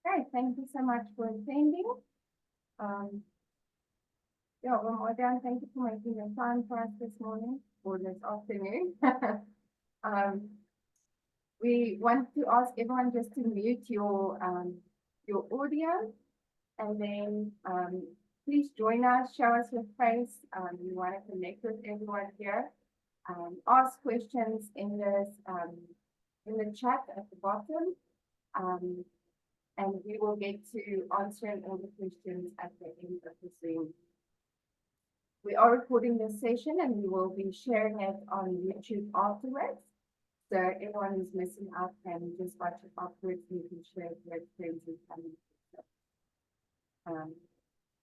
Okay, thank you so much for attending. Adriaan, thank you for making the time for us this morning or this afternoon. We want to ask everyone just to mute your audio, and then please join us, show us your face. We want to connect with everyone here. Ask questions in the chat at the bottom, and we will get to answering all the questions at the end of the Zoom. We are recording this session and we will be sharing it on YouTube afterwards. So everyone who's missing out can just watch it afterwards. You can share it with friends and family.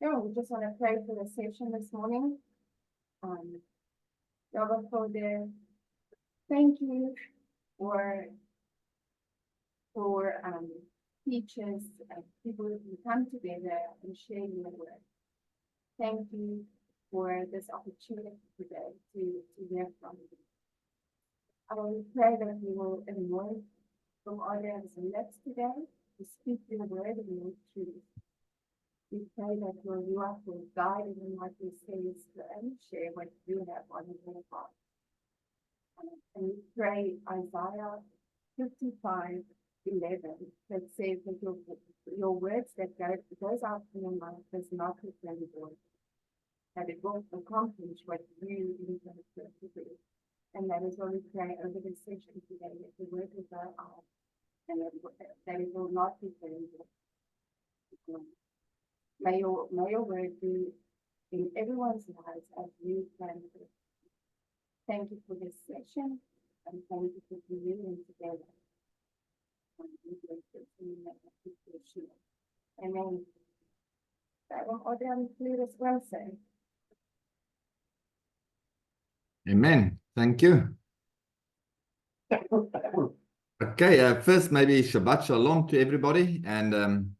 We just want to pray for the session this morning. Thank you for teachers and people who come together and share your word. Thank you for this opportunity today to hear from you. I will pray that you will anoint from audience and lips today to speak your word and your truth. We pray that your Yahweh will guide in what you say and share what you have on your heart. And we pray Isaiah 55:11 that says that your words that goes out from your mouth does not return void, that it will accomplish what you intend to do. And that is what we pray over this session today, that the word will go out and that it will not return void. May your word be in everyone's lives as you plan for it. Thank you for this session, and thank you for communion together. Amen. Amen. Thank you. Okay, first maybe Shabbat Shalom to everybody. And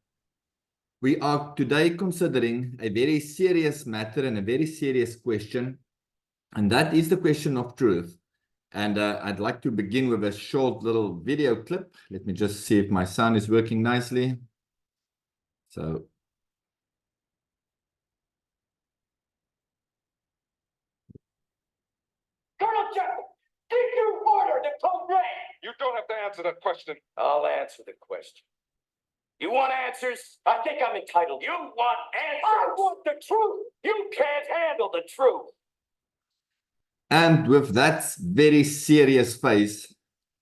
we are today considering a very serious matter and a very serious question. And that is the question of truth. And I'd like to begin with a short little video clip. Let me just see if my sound is working nicely. So. Colonel Jeff, did you order the code red? You don't have to answer that question. I'll answer the question. You want answers? I think I'm entitled. You want answers? I want the truth. You can't handle the truth. And with that very serious face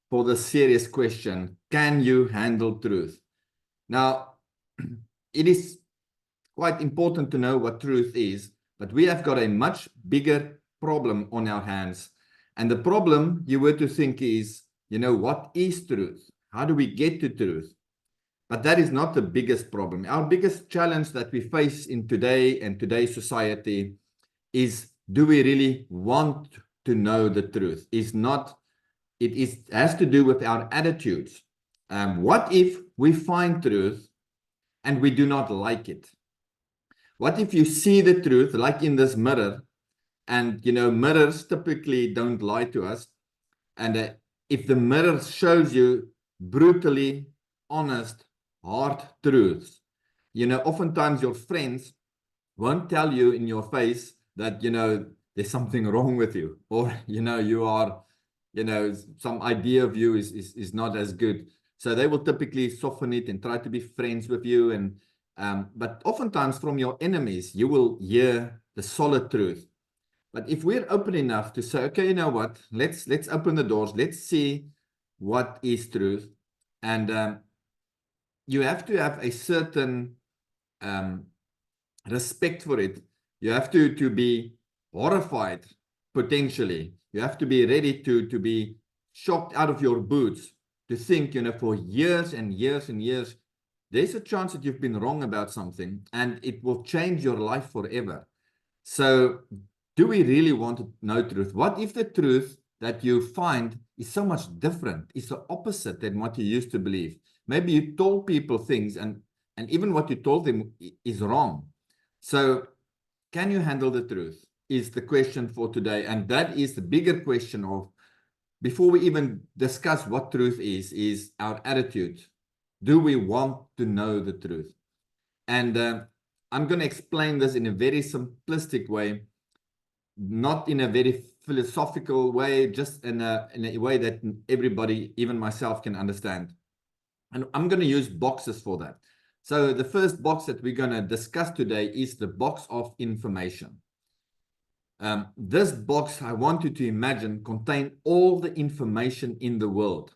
for the serious question, can you handle truth? Now, it is quite important to know what truth is, but we have got a much bigger problem on our hands. And the problem you were to think is, what is truth? How do we get to truth? But that is not the biggest problem. Our biggest challenge that we face in today's society is, do we really want to know the truth? It has to do with our attitudes. What if we find truth and we do not like it? What if you see the truth, like in this mirror, and mirrors typically don't lie to us, and if the mirror shows you brutally honest, hard truths, oftentimes your friends won't tell you in your face that, there's something wrong with you, or, you are, some idea of you is not as good. So they will typically soften it and try to be friends with you. And but oftentimes from your enemies, you will hear the solid truth. But if we're open enough to say, okay, you know what, let's open the doors, let's see what is truth. And you have to have a certain respect for it. You have to be horrified, potentially. You have to be ready to be shocked out of your boots, to think, for years and years and years, there's a chance that you've been wrong about something and it will change your life forever. So do we really want to know truth? What if the truth that you find is so much different, is the opposite than what you used to believe? Maybe you told people things and even what you told them is wrong. So can you handle the truth is the question for today. And that is the bigger question of, before we even discuss what truth is our attitude Do we want to know the truth? And I'm going to explain this in a very simplistic way, not in a very philosophical way, just in a way that everybody, even myself, can understand. And I'm going to use boxes for that. So the first box that we're going to discuss today is the box of information. This box, I want you to imagine, contain all the information in the world.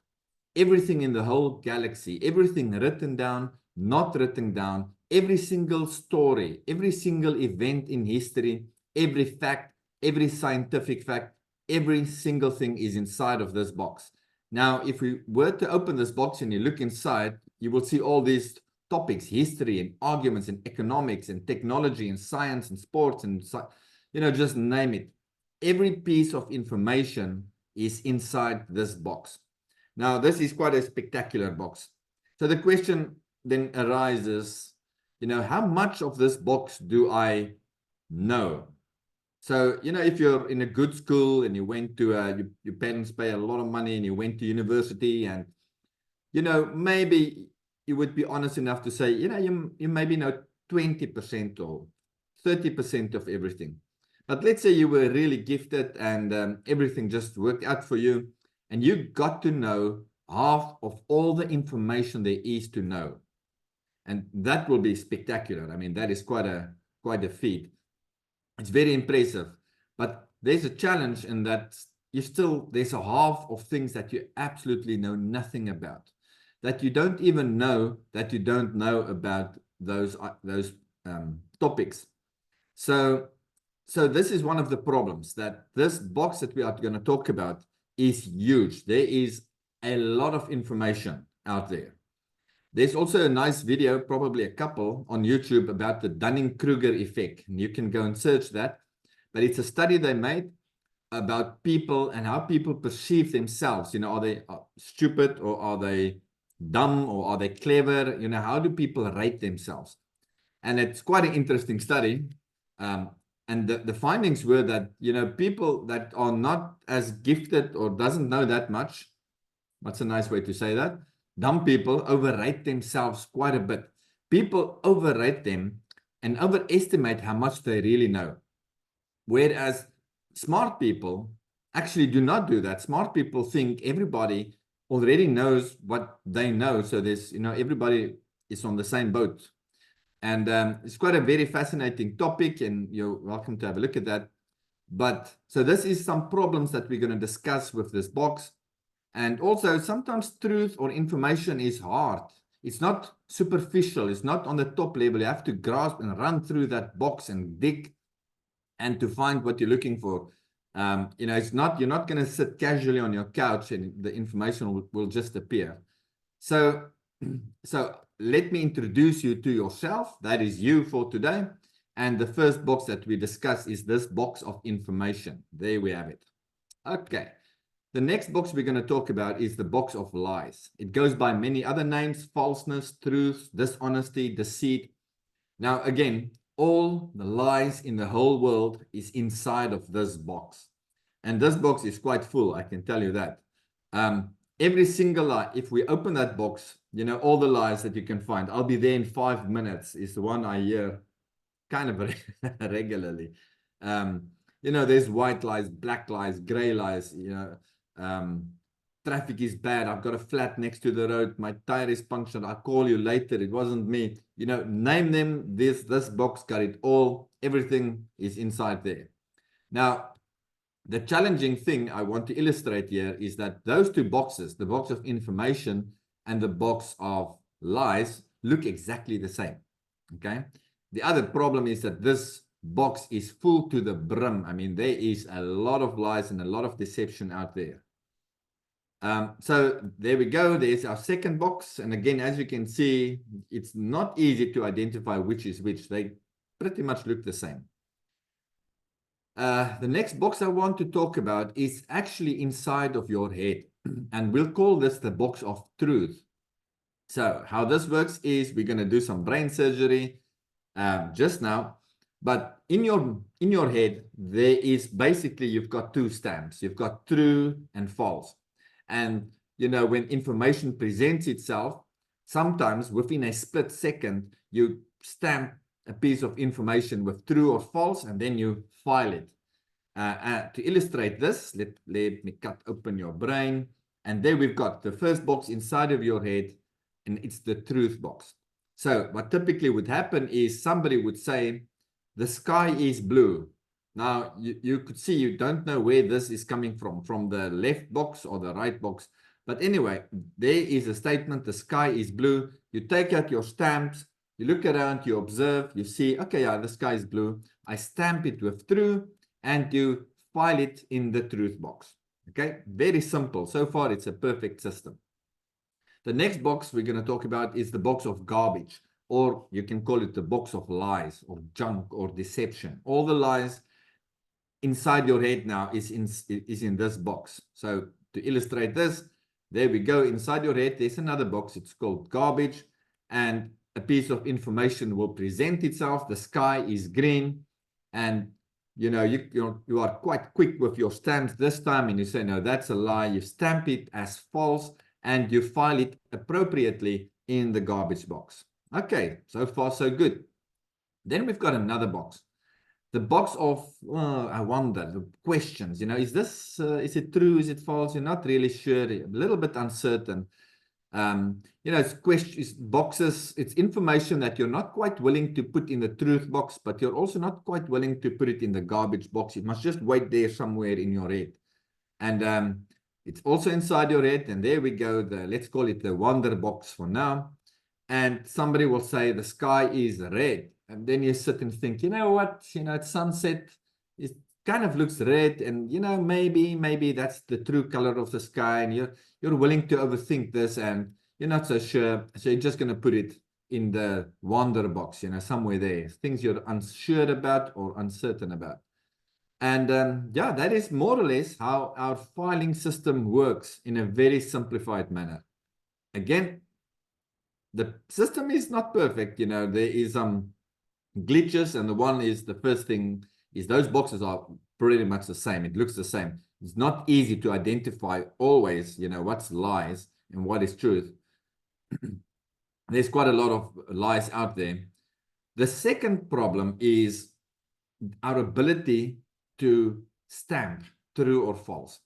Everything in the whole galaxy, everything written down, not written down, every single story, every single event in history, every fact, every scientific fact, every single thing is inside of this box. Now, if we were to open this box and you look inside, you will see all these topics, history and arguments and economics and technology and science and sports and, just name it. Every piece of information is inside this box. Now, this is quite a spectacular box. So the question then arises, how much of this box do I know? So, if you're in a good school and you went to, your parents pay a lot of money and you went to university and, maybe you would be honest enough to say, you maybe know 20% or 30% of everything. But let's say you were really gifted and everything just worked out for you and you got to know half of all the information there is to know. And that will be spectacular. I mean, that is quite a feat. It's very impressive, but there's a challenge in that there's a half of things that you absolutely know nothing about, that you don't even know that you don't know about those topics. So this is one of the problems, that this box that we are going to talk about is huge. There is a lot of information out there. There's also a nice video, probably a couple, on YouTube about the Dunning-Kruger effect. And you can go and search that. But it's a study they made about people and how people perceive themselves. Are they stupid, or are they dumb, or are they clever? How do people rate themselves? And it's quite an interesting study. And the findings were that, people that are not as gifted or doesn't know that much, what's a nice way to say that? Dumb people overrate themselves quite a bit. People overrate them and overestimate how much they really know. Whereas smart people actually do not do that. Smart people think everybody already knows what they know. So there's, everybody is on the same boat. And it's quite a very fascinating topic, and you're welcome to have a look at that. But so this is some problems that we're going to discuss with this box. And also, sometimes truth or information is hard. It's not superficial. It's not on the top level. You have to grasp and run through that box and dig and to find what you're looking for. It's not, you're not going to sit casually on your couch and the information will just appear. So let me introduce you to yourself. That is you for today. And the first box that we discuss is this box of information. There we have it. Okay. The next box we're going to talk about is the box of lies. It goes by many other names: falseness, truth, dishonesty, deceit. Now, again, all the lies in the whole world is inside of this box. And this box is quite full, I can tell you that. Every single lie, if we open that box, all the lies that you can find, I'll be there in 5 minutes, is the one I hear kind of regularly. There's white lies, black lies, gray lies, traffic is bad, I've got a flat next to the road, my tire is punctured, I'll call you later, it wasn't me. Name them. This box got it all. Everything is inside there. Now, the challenging thing I want to illustrate here is that those two boxes, the box of information and the box of lies, look exactly the same. Okay. The other problem is that this box is full to the brim. I mean, there is a lot of lies and a lot of deception out there. So there we go. There's our second box. And again, as you can see, it's not easy to identify which is which. They pretty much look the same. The next box I want to talk about is actually inside of your head. And we'll call this the box of truth. So how this works is we're going to do some brain surgery just now. But in your head, there is basically, you've got two stamps. You've got true and false. And, when information presents itself, sometimes within a split second, you stamp a piece of information with true or false, and then you file it. To illustrate this, let me cut open your brain. And there we've got the first box inside of your head, and it's the truth box. So what typically would happen is somebody would say, the sky is blue. Now, you could see you don't know where this is coming from the left box or the right box. But anyway, there is a statement, the sky is blue. You take out your stamps, you look around, you observe, you see, okay, yeah, the sky is blue. I stamp it with true, and you file it in the truth box. Okay, very simple. So far, it's a perfect system. The next box we're going to talk about is the box of garbage, or you can call it the box of lies or junk or deception. All the lies inside your head now is in this box. So to illustrate this, there we go. Inside your head, there's another box. It's called garbage, and a piece of information will present itself. The sky is green, and you know, you are quite quick with your stamps this time, and you say, no, that's a lie. You stamp it as false, and you file it appropriately in the garbage box. Okay, so far so good. Then we've got another box. The box of, I wonder, the questions, you know, is this, is it true? Is it false? You're not really sure, a little bit uncertain. You know, it's questions, boxes, it's information that you're not quite willing to put in the truth box, but you're also not quite willing to put it in the garbage box. It must just wait there somewhere in your head. And it's also inside your head. And there we go. Let's call it the wonder box for now. And somebody will say the sky is red. And then you sit and think, you know what, you know, at sunset, it kind of looks red. And, you know, maybe that's the true color of the sky. And you're willing to overthink this, and you're not so sure. So you're just going to put it in the wonder box, you know, somewhere there. Things you're unsure about or uncertain about. And yeah, that is more or less how our filing system works in a very simplified manner. Again, the system is not perfect. You know, there is some glitches, and the first thing is those boxes are pretty much the same. It looks the same. It's not easy to identify always, you know, what's lies and what is truth. There's quite a lot of lies out there. The second problem is our ability to stamp true or false.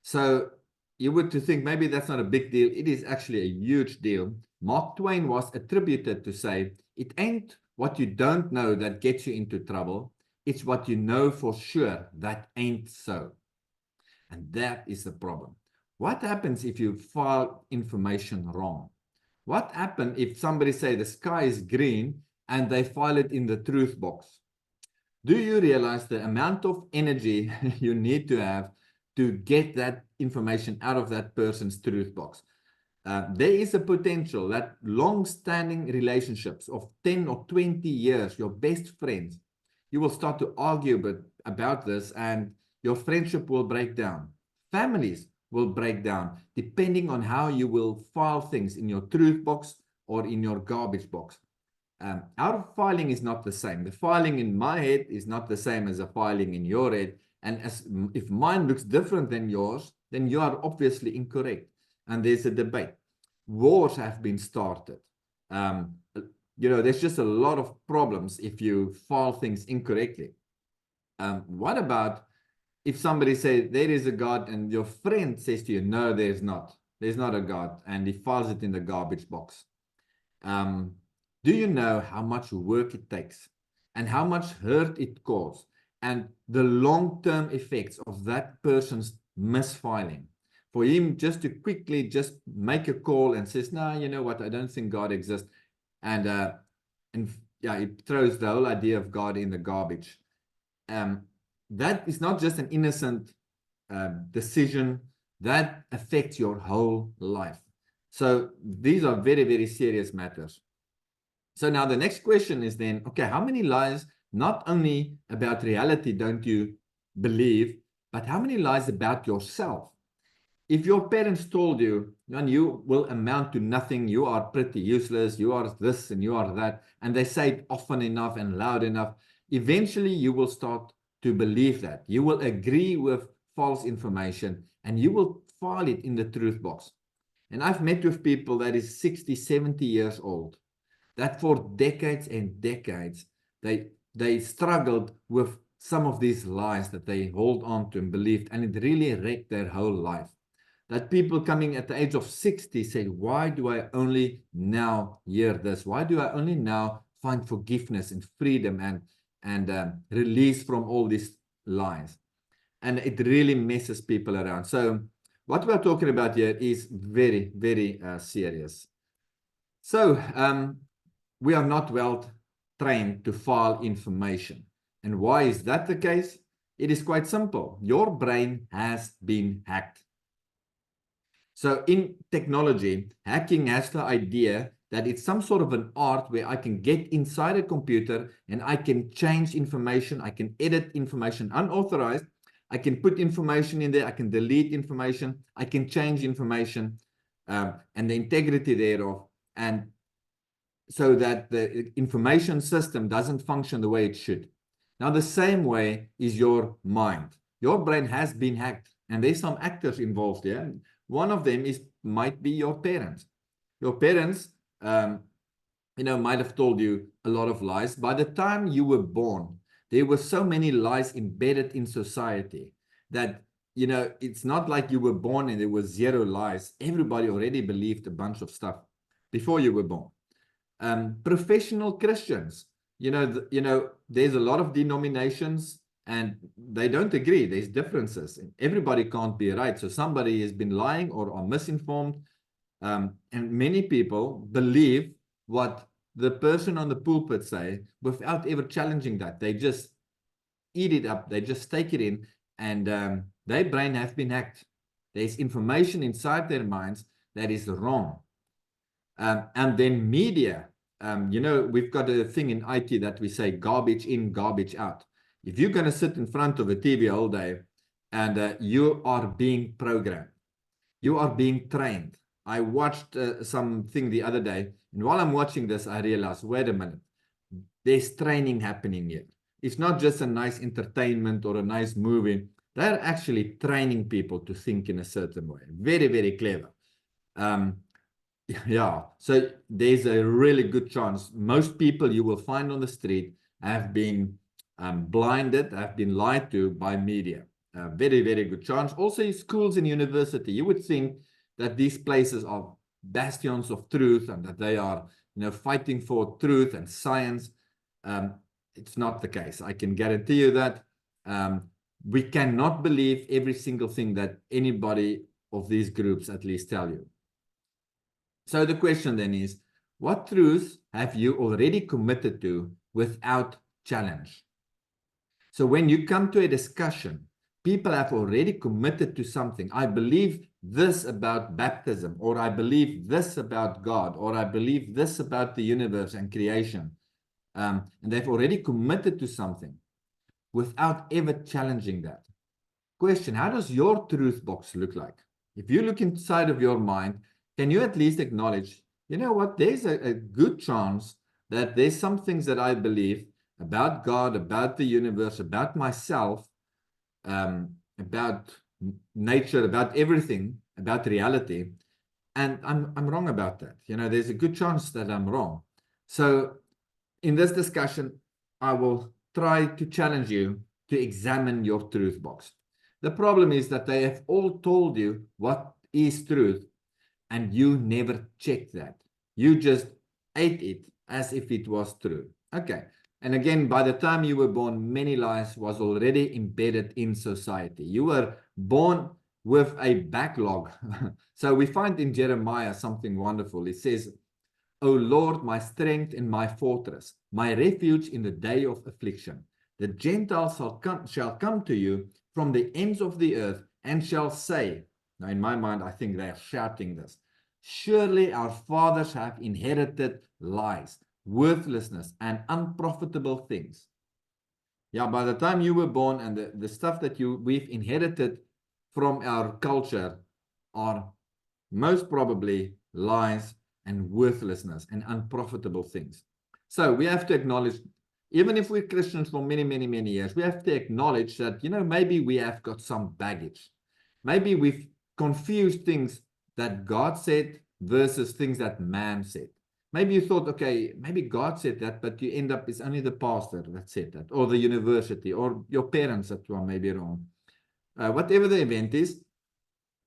So you would to think maybe that's not a big deal. It is actually a huge deal. Mark Twain was attributed to say, it ain't what you don't know that gets you into trouble. It's what you know for sure that ain't so. And that is the problem. What happens if you file information wrong? What happens if somebody say the sky is green and they file it in the truth box? Do you realize the amount of energy you need to have to get that information out of that person's truth box? There is a potential that long-standing relationships of 10 or 20 years, your best friends, you will start to argue about this, and your friendship will break down. Families will break down depending on how you will file things in your truth box or in your garbage box. Our filing is not the same. The filing in my head is not the same as a filing in your head. And if mine looks different than yours, then you are obviously incorrect. And there's a debate. Wars have been started. You know, there's just a lot of problems if you file things incorrectly. What about if somebody says there is a God and your friend says to you, no, there's not. There's not a God. And he files it in the garbage box. Do you know how much work it takes and how much hurt it causes and the long-term effects of that person's misfiling? For him just to quickly just make a call and says, no, you know what, I don't think God exists. And yeah, it throws the whole idea of God in the garbage. That is not just an innocent decision. That affects your whole life. So these are very, very serious matters. So now the next question is then, okay, how many lies, not only about reality don't you believe, but how many lies about yourself? If your parents told you, and you will amount to nothing, you are pretty useless, you are this and you are that, and they say it often enough and loud enough, eventually you will start to believe that. You will agree with false information and you will file it in the truth box. And I've met with people that is 60, 70 years old, that for decades and decades, they struggled with some of these lies that they hold on to and believed, and it really wrecked their whole life. That people coming at the age of 60 say, why do I only now hear this? Why do I only now find forgiveness and freedom and release from all these lies? And it really messes people around. So what we're talking about here is very, very serious. So we are not well trained to file information. And why is that the case? It is quite simple. Your brain has been hacked. So in technology, hacking has the idea that it's some sort of an art where I can get inside a computer and I can change information, I can edit information unauthorized, I can put information in there, I can delete information, I can change information and the integrity thereof, and so that the information system doesn't function the way it should. Now, the same way is your mind. Your brain has been hacked, and there's some actors involved here. One of them might be your parents. Your parents, might have told you a lot of lies. By the time you were born, there were so many lies embedded in society that, it's not like you were born and there were zero lies. Everybody already believed a bunch of stuff before you were born. Professional Christians, there's a lot of denominations and they don't agree. There's differences. Everybody can't be right. So somebody has been lying or are misinformed. And many people believe what the person on the pulpit say without ever challenging that. They just eat it up. They just take it in, and their brain has been hacked. There's information inside their minds that is wrong. And then media, we've got a thing in IT that we say garbage in, garbage out. If you're going to sit in front of a TV all day and you are being programmed, you are being trained. I watched something the other day, and while I'm watching this, I realized, wait a minute, there's training happening here. It's not just a nice entertainment or a nice movie. They're actually training people to think in a certain way. Very, very clever. Yeah, so there's a really good chance most people you will find on the street have been blinded, have been lied to by media. Very, very good chance. Also, in schools and university, you would think that these places are bastions of truth and that they are, fighting for truth and science. It's not the case. I can guarantee you that. We cannot believe every single thing that anybody of these groups at least tell you. So the question then is, what truth have you already committed to without challenge? So when you come to a discussion, people have already committed to something. I believe this about baptism, or I believe this about God, or I believe this about the universe and creation. And they've already committed to something without ever challenging that. Question, how does your truth box look like? If you look inside of your mind, can you at least acknowledge, you know what, there's a good chance that there's some things that I believe about God, about the universe, about myself, about nature, about everything, about reality, and I'm wrong about that. There's a good chance that I'm wrong. So in this discussion, I will try to challenge you to examine your truth box. The problem is that they have all told you what is truth, and you never checked that. You just ate it as if it was true. Okay. And again, by the time you were born, many lies was already embedded in society. You were born with a backlog. So we find in Jeremiah something wonderful. It says, O Lord, my strength and my fortress, my refuge in the day of affliction. The Gentiles shall come to you from the ends of the earth and shall say, now in my mind, I think they are shouting this, surely our fathers have inherited lies, worthlessness, and unprofitable things. Yeah, by the time you were born, and the stuff that we've inherited from our culture are most probably lies and worthlessness and unprofitable things. So we have to acknowledge, even if we're Christians for many, many, many years, we have to acknowledge that, maybe we have got some baggage. Maybe we've confused things that God said versus things that man said. Maybe you thought, okay, maybe God said that, but you end up, it's only the pastor that said that, or the university, or your parents that were maybe wrong. Whatever the event is,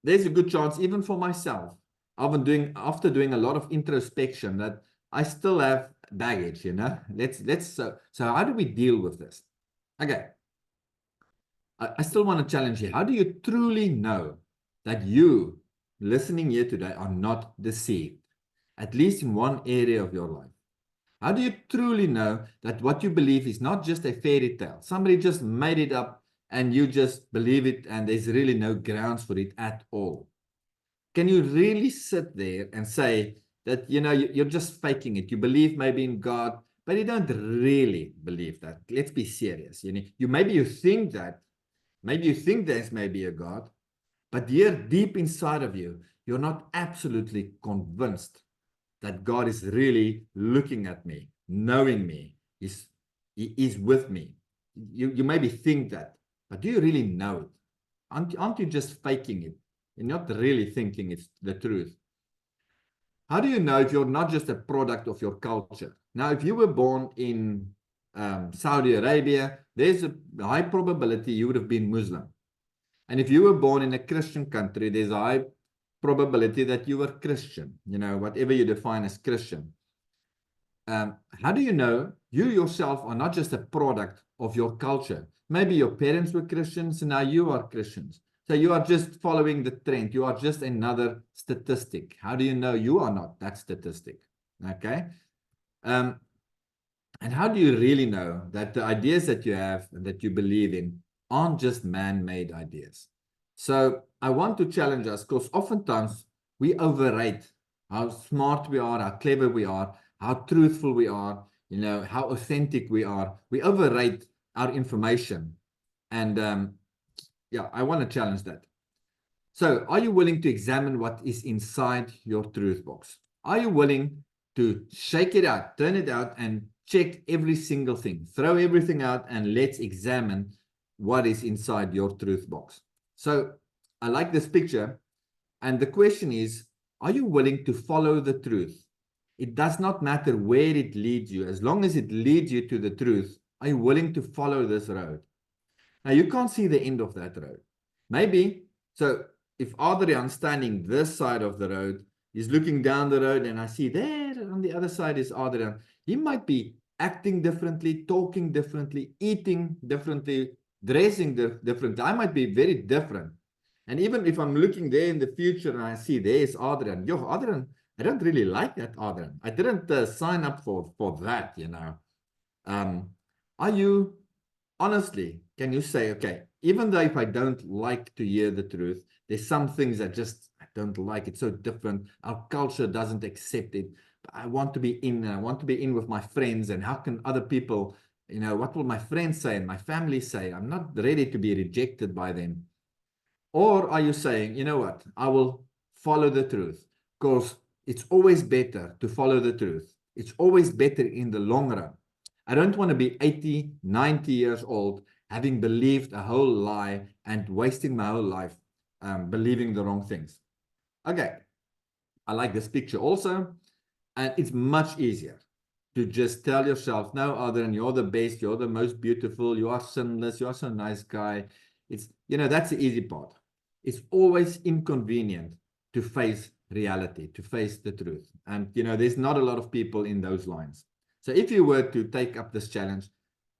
there's a good chance, even for myself, after doing a lot of introspection, that I still have baggage, you know. So how do we deal with this? Okay. I still want to challenge you. How do you truly know that you listening here today are not deceived, at least in one area of your life? How do you truly know that what you believe is not just a fairy tale? Somebody just made it up and you just believe it and there's really no grounds for it at all. Can you really sit there and say that, you know, you're just faking it? You believe maybe in God, but you don't really believe that. Let's be serious. Maybe you think that. Maybe you think there's maybe a God, but here deep inside of you, you're not absolutely convinced that God is really looking at me, knowing me, He is with me. You maybe think that, but do you really know it? Aren't you just faking it? You're not really thinking it's the truth. How do you know if you're not just a product of your culture? Now, if you were born in Saudi Arabia, there's a high probability you would have been Muslim. And if you were born in a Christian country, there's a high probability that you were Christian, you know, whatever you define as Christian. How do you know you yourself are not just a product of your culture? Maybe your parents were Christians and now you are Christians. So you are just following the trend. You are just another statistic. How do you know you are not that statistic? Okay. And how do you really know that the ideas that you have and that you believe in aren't just man-made ideas? So I want to challenge us, because oftentimes we overrate how smart we are, how clever we are, how truthful we are, you know, how authentic we are. We overrate our information. And yeah, I want to challenge that. So are you willing to examine what is inside your truth box? Are you willing to shake it out, turn it out, and check every single thing? Throw everything out and let's examine what is inside your truth box. So I like this picture. And the question is, are you willing to follow the truth? It does not matter where it leads you. As long as it leads you to the truth, are you willing to follow this road? Now, you can't see the end of that road. Maybe, so if Adriaan standing this side of the road, he's looking down the road and I see there on the other side is Adriaan. He might be acting differently, talking differently, eating differently, dressing differently. I might be very different. And even if I'm looking there in the future and I see there's Adriaan, Adriaan, I don't really like that Adriaan. I didn't sign up for that, you know. Are you, honestly, can you say, okay, even though if I don't like to hear the truth, there's some things that just, I don't like, it's so different. Our culture doesn't accept it. But I want to be in, and I want to be in with my friends. And how can other people, you know, what will my friends say and my family say? I'm not ready to be rejected by them. Or are you saying, you know what, I will follow the truth, because it's always better to follow the truth. It's always better in the long run. I don't want to be 80, 90 years old, having believed a whole lie and wasting my whole life believing the wrong things. Okay, I like this picture also. And it's much easier to just tell yourself, no, Adriaan, you're the best, you're the most beautiful, you are sinless, you are so nice guy. It's, you know, that's the easy part. It's always inconvenient to face reality, to face the truth. And, you know, there's not a lot of people in those lines. So if you were to take up this challenge,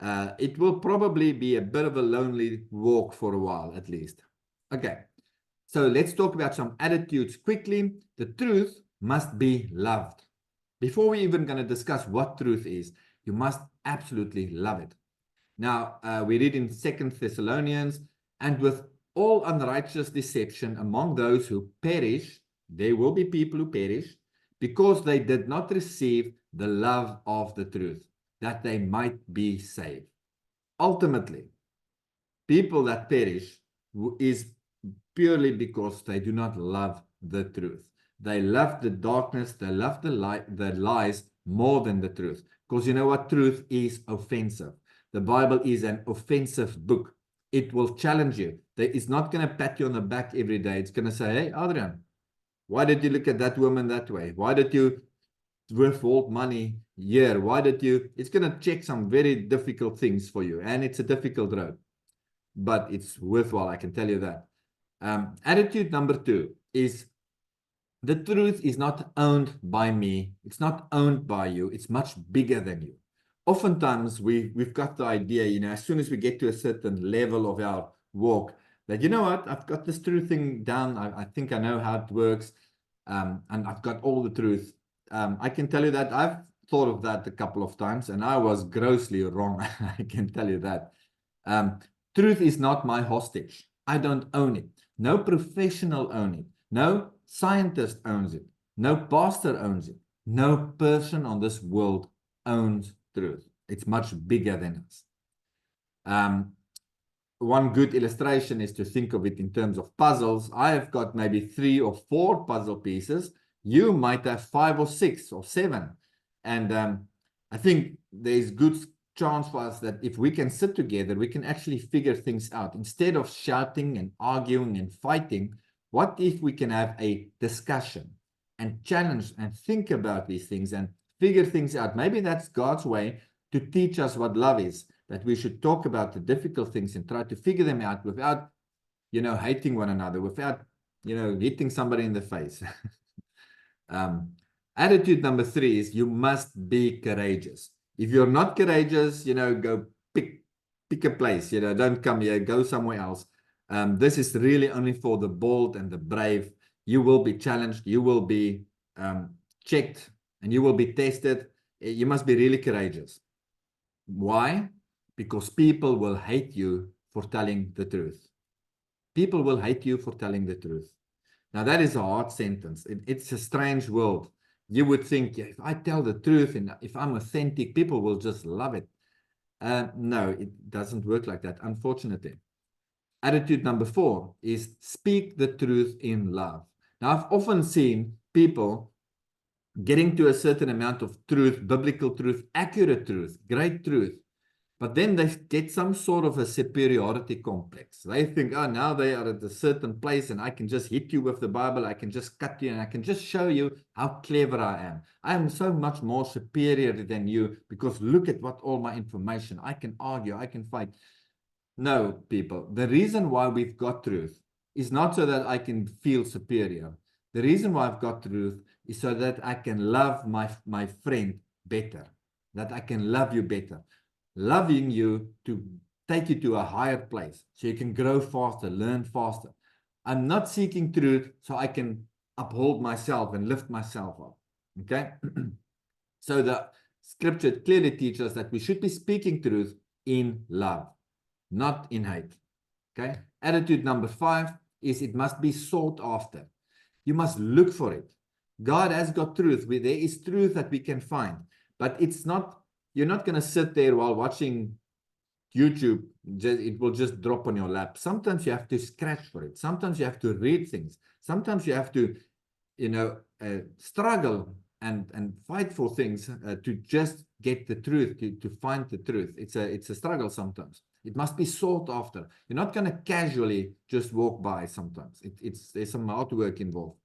it will probably be a bit of a lonely walk for a while, at least. Okay, so let's talk about some attitudes quickly. The truth must be loved. Before we're even going to discuss what truth is, you must absolutely love it. Now, we read in 2 Thessalonians, and with all unrighteous deception among those who perish, there will be people who perish, because they did not receive the love of the truth, that they might be saved. Ultimately, people that perish is purely because they do not love the truth. They love the darkness, they love the lies more than the truth. Because you know what? Truth is offensive. The Bible is an offensive book. It will challenge you. It's not going to pat you on the back every day. It's going to say, hey, Adriaan, Why did you look at that woman that way? Why did you withhold money here? Why did you? It's going to check some very difficult things for you, and it's a difficult road, but it's worthwhile, I can tell you that. Attitude number 2 is the truth is not owned by me. It's not owned by you. It's much bigger than you. Oftentimes, we've got the idea, you know, as soon as we get to a certain level of our walk, that, you know what, I've got this truth thing down. I think I know how it works, and I've got all the truth. I can tell you that I've thought of that a couple of times, and I was grossly wrong. I can tell you that. Truth is not my hostage. I don't own it. No professional owns it. No scientist owns it. No pastor owns it. No person on this world owns truth. It's much bigger than us. One good illustration is to think of it in terms of puzzles. I have got maybe 3 or 4 puzzle pieces. You might have 5 or 6 or 7. And I think there's good chance for us that if we can sit together, we can actually figure things out. Instead of shouting and arguing and fighting, what if we can have a discussion and challenge and think about these things and figure things out? Maybe that's God's way to teach us what love is, that we should talk about the difficult things and try to figure them out without, you know, hating one another, without, you know, hitting somebody in the face. Attitude number 3 is you must be courageous. If you're not courageous, you know, go pick a place, you know, don't come here, go somewhere else. This is really only for the bold and the brave. You will be challenged, you will be checked, and you will be tested. You must be really courageous. Why? Because people will hate you for telling the truth. People will hate you for telling the truth. Now, that is a hard sentence. It's a strange world. You would think, yeah, if I tell the truth and if I'm authentic, people will just love it. No, it doesn't work like that, unfortunately. Attitude number 4 is speak the truth in love. Now, I've often seen people getting to a certain amount of truth, biblical truth, accurate truth, great truth, but then they get some sort of a superiority complex. They think, oh, now they are at a certain place and I can just hit you with the Bible. I can just cut you and I can just show you how clever I am. I am so much more superior than you because look at what all my information. I can argue, I can fight. No, people, the reason why we've got truth is not so that I can feel superior. The reason why I've got truth is so that I can love my friend better, that I can love you better. Loving you to take you to a higher place so you can grow faster, learn faster. I'm not seeking truth so I can uphold myself and lift myself up. Okay? So the scripture clearly teaches us that we should be speaking truth in love, not in hate. Okay? Attitude number 5 is it must be sought after. You must look for it. God has got truth. There is truth that we can find, but it's not. You're not going to sit there while watching YouTube. It will just drop on your lap. Sometimes you have to scratch for it. Sometimes you have to read things. Sometimes you have to, you know, struggle and fight for things to just get the truth, to find the truth. It's a struggle sometimes. It must be sought after. You're not going to casually just walk by sometimes. There's some hard work involved.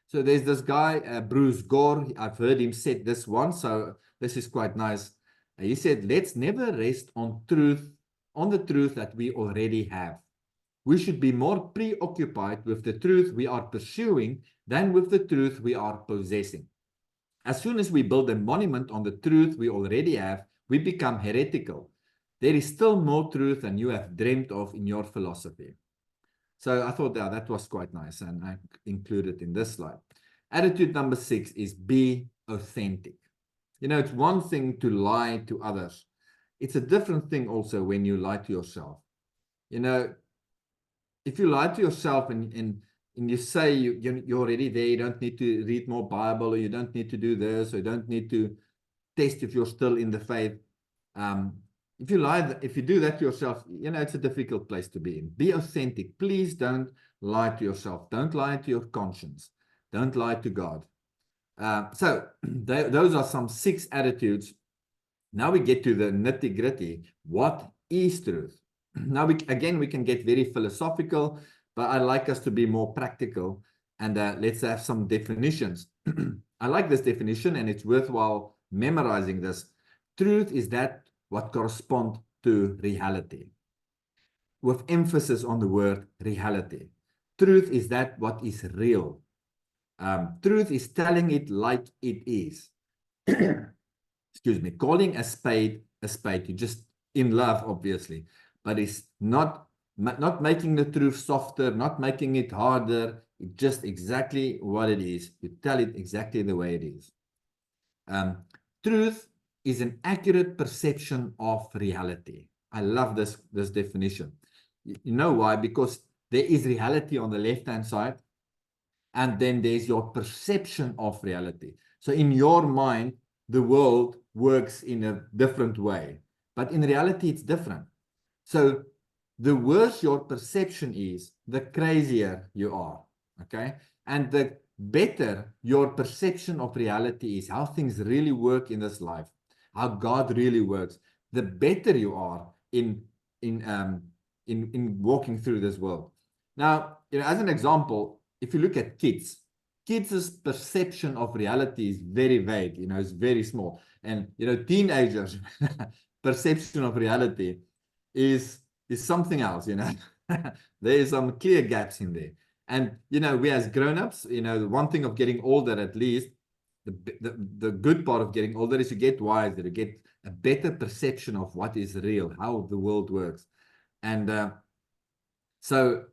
So there's this guy, Bruce Gore. I've heard him say this once, so this is quite nice. He said, let's never rest on the truth that we already have. We should be more preoccupied with the truth we are pursuing than with the truth we are possessing. As soon as we build a monument on the truth we already have, we become heretical. There is still more truth than you have dreamed of in your philosophy. So I thought that was quite nice, and I included in this slide. Attitude number 6 is be authentic. You know, it's one thing to lie to others. It's a different thing also when you lie to yourself. You know, if you lie to yourself and you say you're already there, you don't need to read more Bible, or you don't need to do this, or you don't need to test if you're still in the faith. If you do that to yourself, you know, it's a difficult place to be in. Be authentic. Please don't lie to yourself. Don't lie to your conscience. Don't lie to God. So those are some 6 attitudes. Now we get to the nitty-gritty. What is truth? Now, we can get very philosophical, but I like us to be more practical. And let's have some definitions. I like this definition, and it's worthwhile memorizing this. Truth is that what corresponds to reality, with emphasis on the word reality. Truth is that what is real. Truth is telling it like it is. Excuse me, calling a spade. You're just in love, obviously, but it's not making the truth softer, not making it harder. It's just exactly what it is. You tell it exactly the way it is. Truth is an accurate perception of reality. I love this definition. You know why? Because there is reality on the left-hand side, and then there's your perception of reality. So in your mind, the world works in a different way, but in reality, it's different. So the worse your perception is, the crazier you are, okay? And the better your perception of reality is, how things really work in this life, how God really works, the better you are in walking through this world. Now, as an example, if you look at kids' perception of reality is very vague, it's very small. And, teenagers' perception of reality is something else, There is some clear gaps in there. And, we as grown-ups, the one thing of getting older, at least, the good part of getting older is you get wiser, you get a better perception of what is real, how the world works. And so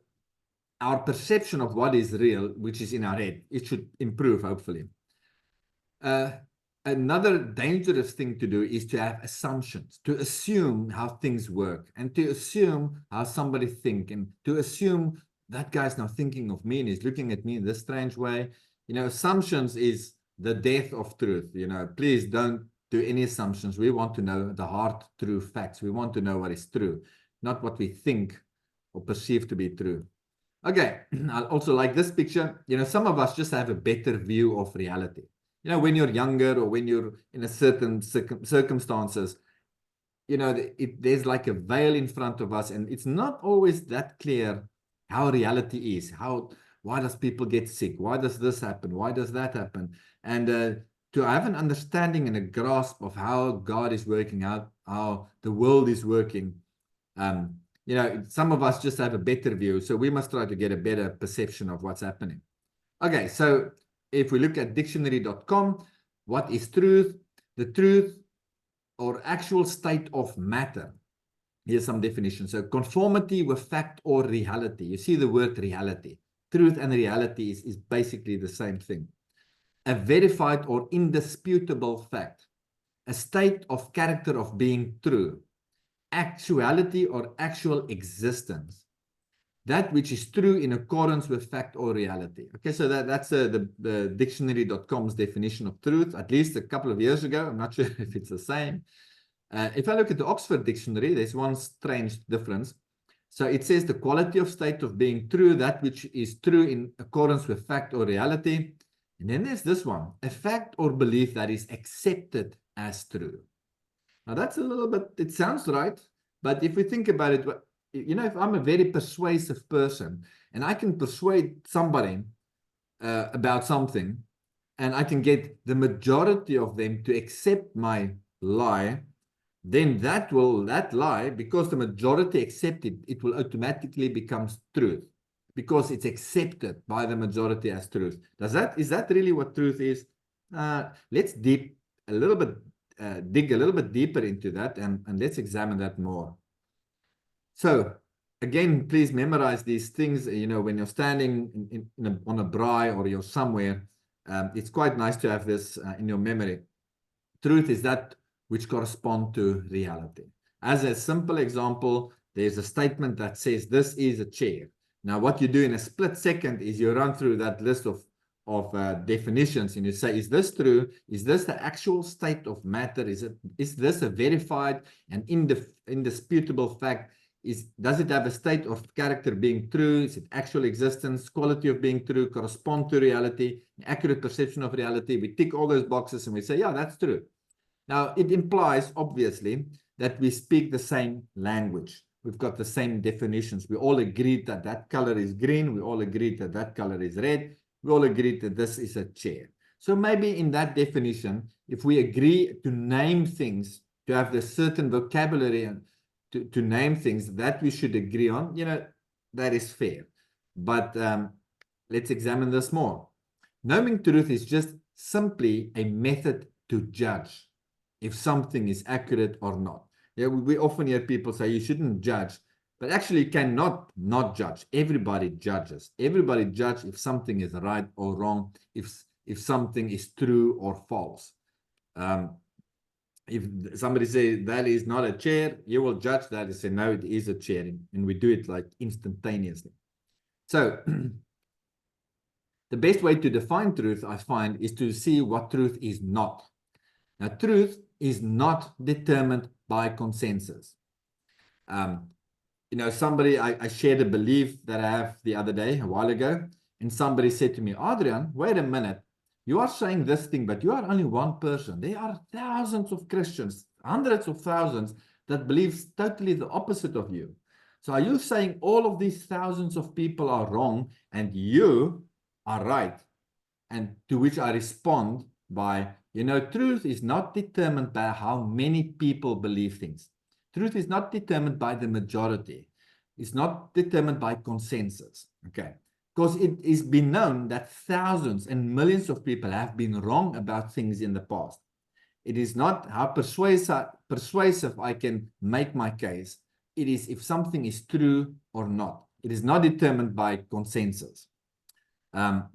our perception of what is real, which is in our head, it should improve, hopefully. Another dangerous thing to do is to have assumptions, to assume how things work, and to assume how somebody thinks, and to assume that guy's now thinking of me and is looking at me in this strange way. Assumptions is the death of truth. Please don't do any assumptions. We want to know the hard, true facts. We want to know what is true, not what we think or perceive to be true. Okay, I also like this picture. Some of us just have a better view of reality. When you're younger or when you're in a certain circumstances, there's like a veil in front of us, and it's not always that clear how reality is. Why does people get sick? Why does this happen? Why does that happen? And to have an understanding and a grasp of how God is working out, how the world is working, some of us just have a better view, so we must try to get a better perception of what's happening. Okay, so if we look at dictionary.com, what is truth? The truth or actual state of matter. Here's some definitions. So conformity with fact or reality. You see the word reality. Truth and reality is basically the same thing. A verified or indisputable fact. A state of character of being true. Actuality or actual existence. That which is true in accordance with fact or reality. Okay, so that's the dictionary.com's definition of truth, at least a couple of years ago. I'm not sure if it's the same. If I look at the Oxford Dictionary, there's one strange difference. So it says the quality of state of being true, that which is true in accordance with fact or reality. And then there's this one, a fact or belief that is accepted as true. Now that's a little bit, it sounds right, but if we think about it, if I'm a very persuasive person and I can persuade somebody about something, and I can get the majority of them to accept my lie, then that lie, because the majority accept it, it will automatically become truth, because it's accepted by the majority as truth. Is that really what truth is? Let's dig a little bit deeper into that, and let's examine that more. So again, please memorize these things. When you're standing on a braai or you're somewhere, it's quite nice to have this in your memory. Truth is that which correspond to reality. As a simple example, there's a statement that says this is a chair. Now, what you do in a split second is you run through that list of definitions, and you say, is this true? Is this the actual state of matter? Is this a verified and indisputable fact? Does it have a state of character being true? Is it actual existence, quality of being true, correspond to reality, accurate perception of reality? We tick all those boxes and we say, yeah, that's true. Now, it implies, obviously, that we speak the same language. We've got the same definitions. We all agreed that that color is green. We all agreed that that color is red. we all agreed that this is a chair. So maybe in that definition, if we agree to name things, to have the certain vocabulary and to name things that we should agree on, that is fair. But let's examine this more. Knowing truth is just simply a method to judge if something is accurate or not. Yeah, we often hear people say you shouldn't judge, but actually you cannot not judge. Everybody judges. Everybody judges if something is right or wrong, if something is true or false. If somebody says that is not a chair, you will judge that and say, no, it is a chair. And we do it like instantaneously. So the best way to define truth, I find, is to see what truth is not. Now, truth is not determined by consensus. Somebody, I shared a belief that I have the other day, a while ago, and somebody said to me, Adriaan, wait a minute, you are saying this thing, but you are only one person. There are thousands of Christians, hundreds of thousands, that believes totally the opposite of you. So are you saying all of these thousands of people are wrong and you are right? And to which I respond by, truth is not determined by how many people believe things. Truth is not determined by the majority. It's not determined by consensus. Okay. Because it is been known that thousands and millions of people have been wrong about things in the past. It is not how persuasive I can make my case. It is if something is true or not. It is not determined by consensus. The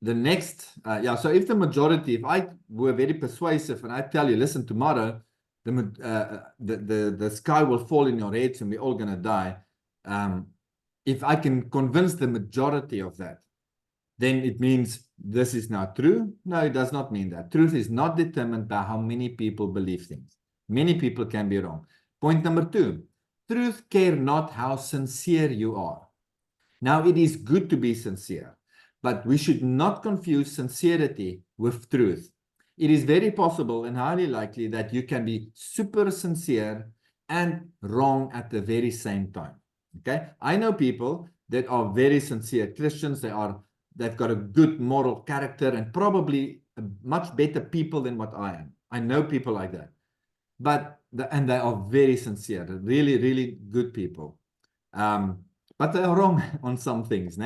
next, so if the majority, if I were very persuasive and I tell you, listen, tomorrow, the sky will fall in your heads and we're all going to die. If I can convince the majority of that, then it means this is not true. No, it does not mean that. Truth is not determined by how many people believe things. Many people can be wrong. Point number 2, truth care not how sincere you are. Now, it is good to be sincere, but we should not confuse sincerity with truth. It is very possible and highly likely that you can be super sincere and wrong at the very same time. Okay, I know people that are very sincere Christians. They've got a good moral character and probably much better people than what I am. I know people like that, and they are very sincere, really, really good people. But they are wrong on some things,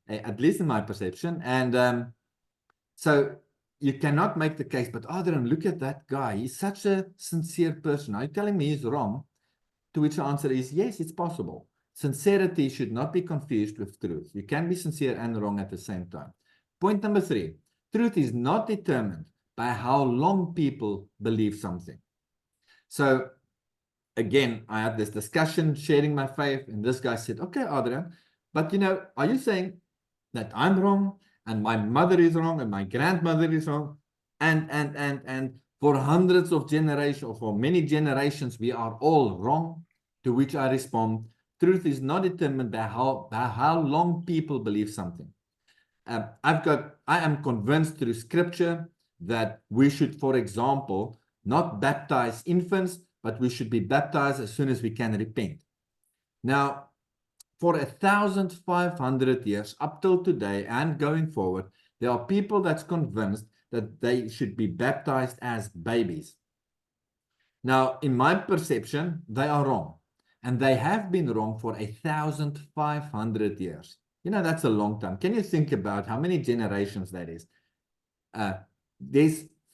at least in my perception. And so you cannot make the case, but Adriaan, look at that guy. He's such a sincere person. Are you telling me he's wrong? To which the answer is yes, it's possible. Sincerity should not be confused with truth. You can be sincere and wrong at the same time. Point number 3, truth is not determined by how long people believe something. So again, I had this discussion, sharing my faith, and this guy said, okay, Adriaan, but are you saying that I'm wrong and my mother is wrong and my grandmother is wrong and for hundreds of generations or for many generations, we are all wrong? To which I respond, truth is not determined by how long people believe something. I am convinced through scripture that we should, for example, not baptize infants, but we should be baptized as soon as we can repent. Now, for 1,500 years up till today and going forward, there are people that's convinced that they should be baptized as babies. Now, in my perception, they are wrong. And they have been wrong for 1,500 years. That's a long time. Can you think about how many generations that is? For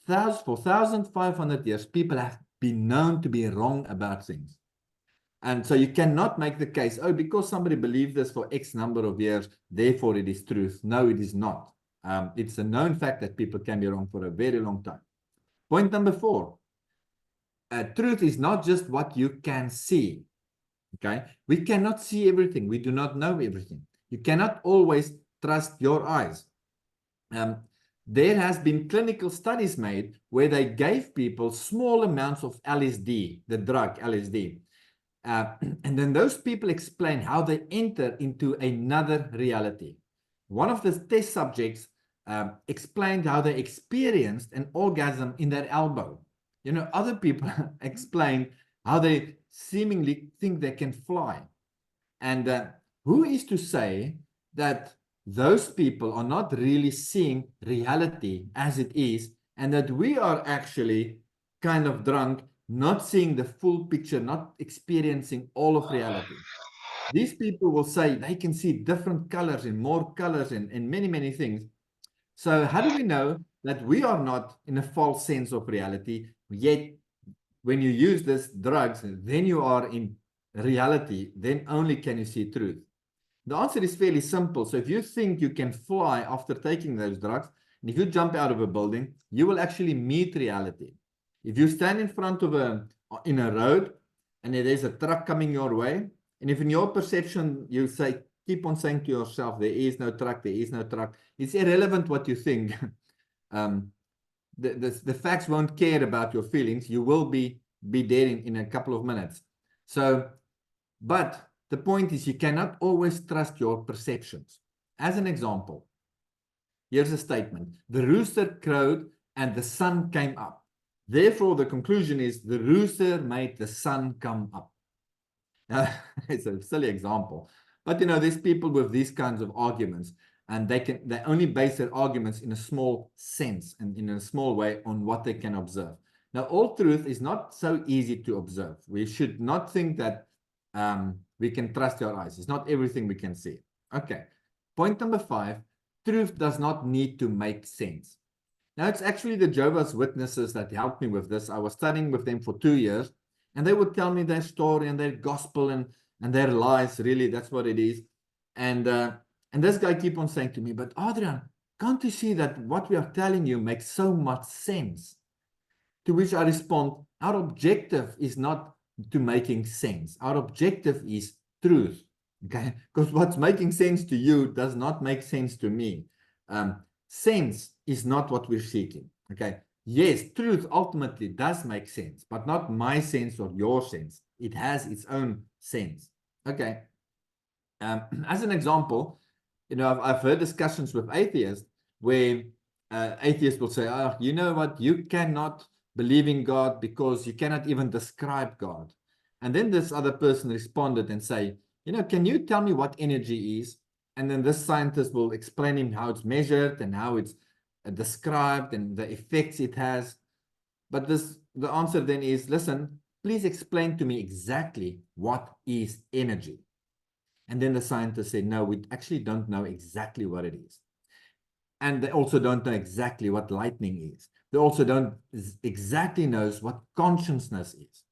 1,500 years, people have been known to be wrong about things. And so you cannot make the case, because somebody believed this for X number of years, therefore it is truth. No, it is not. It's a known fact that people can be wrong for a very long time. Point number 4, truth is not just what you can see. Okay, we cannot see everything. We do not know everything. You cannot always trust your eyes. There has been clinical studies made where they gave people small amounts of LSD, the drug LSD. And then those people explain how they enter into another reality. One of the test subjects explained how they experienced an orgasm in their elbow. Other people explained how they seemingly think they can fly. And who is to say that those people are not really seeing reality as it is, and that we are actually kind of drunk, not seeing the full picture, not experiencing all of reality. These people will say they can see different colors and more colors and many, many things. So how do we know that we are not in a false sense of reality, yet when you use this drugs, then you are in reality, then only can you see truth? The answer is fairly simple. So if you think you can fly after taking those drugs, and if you jump out of a building, you will actually meet reality. If you stand in front of in a road, and there's a truck coming your way, and if in your perception you say, keep on saying to yourself, there is no truck, there is no truck, it's irrelevant what you think. The facts won't care about your feelings. You will be dead in a couple of minutes. So, but the point is you cannot always trust your perceptions. As an example, here's a statement. The rooster crowed and the sun came up. Therefore, the conclusion is the rooster made the sun come up. It's a silly example. But you know, there's people with these kinds of arguments, and they only base their arguments in a small sense and in a small way on what they can observe. Now, all truth is not so easy to observe. We should not think that we can trust our eyes. It's not everything we can see. Okay. Point number 5, truth does not need to make sense. Now, it's actually the Jehovah's Witnesses that helped me with this. I was studying with them for 2 years, and they would tell me their story and their gospel and their lies. Really, that's what it is. And this guy keep on saying to me, but Adriaan, can't you see that what we are telling you makes so much sense? To which I respond, our objective is not to making sense. Our objective is truth. Okay, because what's making sense to you does not make sense to me. Sense is not what we're seeking. Okay, yes, truth ultimately does make sense, but not my sense or your sense. It has its own sense. Okay, as an example, you know, I've heard discussions with atheists where atheists will say, oh, you know what, you cannot believe in God because you cannot even describe God. And then this other person responded and say, you know, can you tell me what energy is? And then this scientist will explain him how it's measured and how it's described and the effects it has. But the answer then is, listen, please explain to me exactly what is energy. And then the scientists say, no, we actually don't know exactly what it is. And they also don't know exactly what lightning is. They also don't exactly know what consciousness is.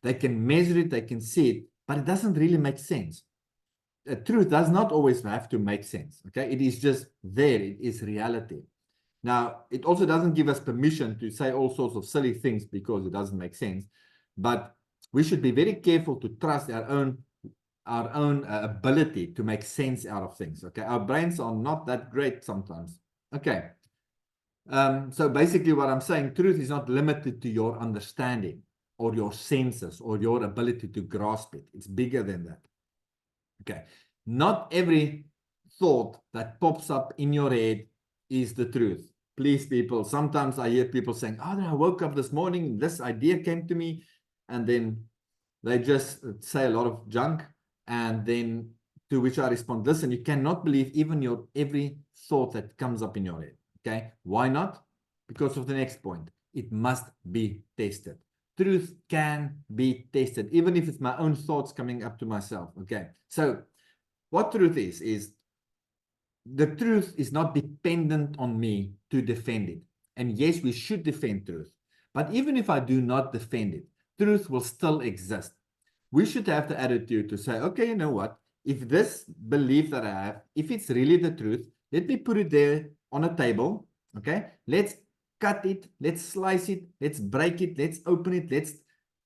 They can measure it, they can see it, but it doesn't really make sense. Truth does not always have to make sense. Okay, it is just there. It is reality. Now, it also doesn't give us permission to say all sorts of silly things because it doesn't make sense. But we should be very careful to trust our own ability to make sense out of things. Okay, our brains are not that great sometimes. Okay, so basically what I'm saying, truth is not limited to your understanding or your senses or your ability to grasp it. It's bigger than that. Okay, not every thought that pops up in your head is the truth. Please, people, sometimes I hear people saying, oh, I woke up this morning, this idea came to me, and then they just say a lot of junk. And then to which I respond, listen, you cannot believe even your every thought that comes up in your head. Okay, why not? Because of the next point. It must be tested. Truth can be tested, even if it's my own thoughts coming up to myself. Okay, so what truth is the truth is not dependent on me to defend it. And yes, we should defend truth. But even if I do not defend it, truth will still exist. We should have the attitude to say, okay, you know what? If this belief that I have, if it's really the truth, let me put it there on a table. Okay, let's cut it, let's slice it, let's break it, let's open it,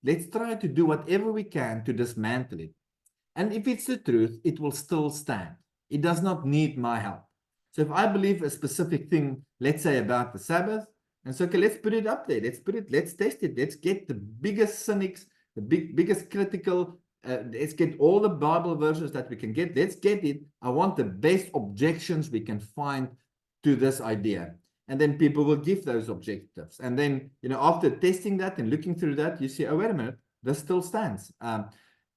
let's try to do whatever we can to dismantle it. And if it's the truth, it will still stand. It does not need my help. So if I believe a specific thing, let's say about the Sabbath, and so okay, let's put it up there, let's test it, let's get the biggest cynics, the biggest critical, let's get all the Bible verses that we can get, let's get it. I want the best objections we can find to this idea. And then people will give those objectives. And then, you know, after testing that and looking through that, you see, oh, wait a minute, this still stands.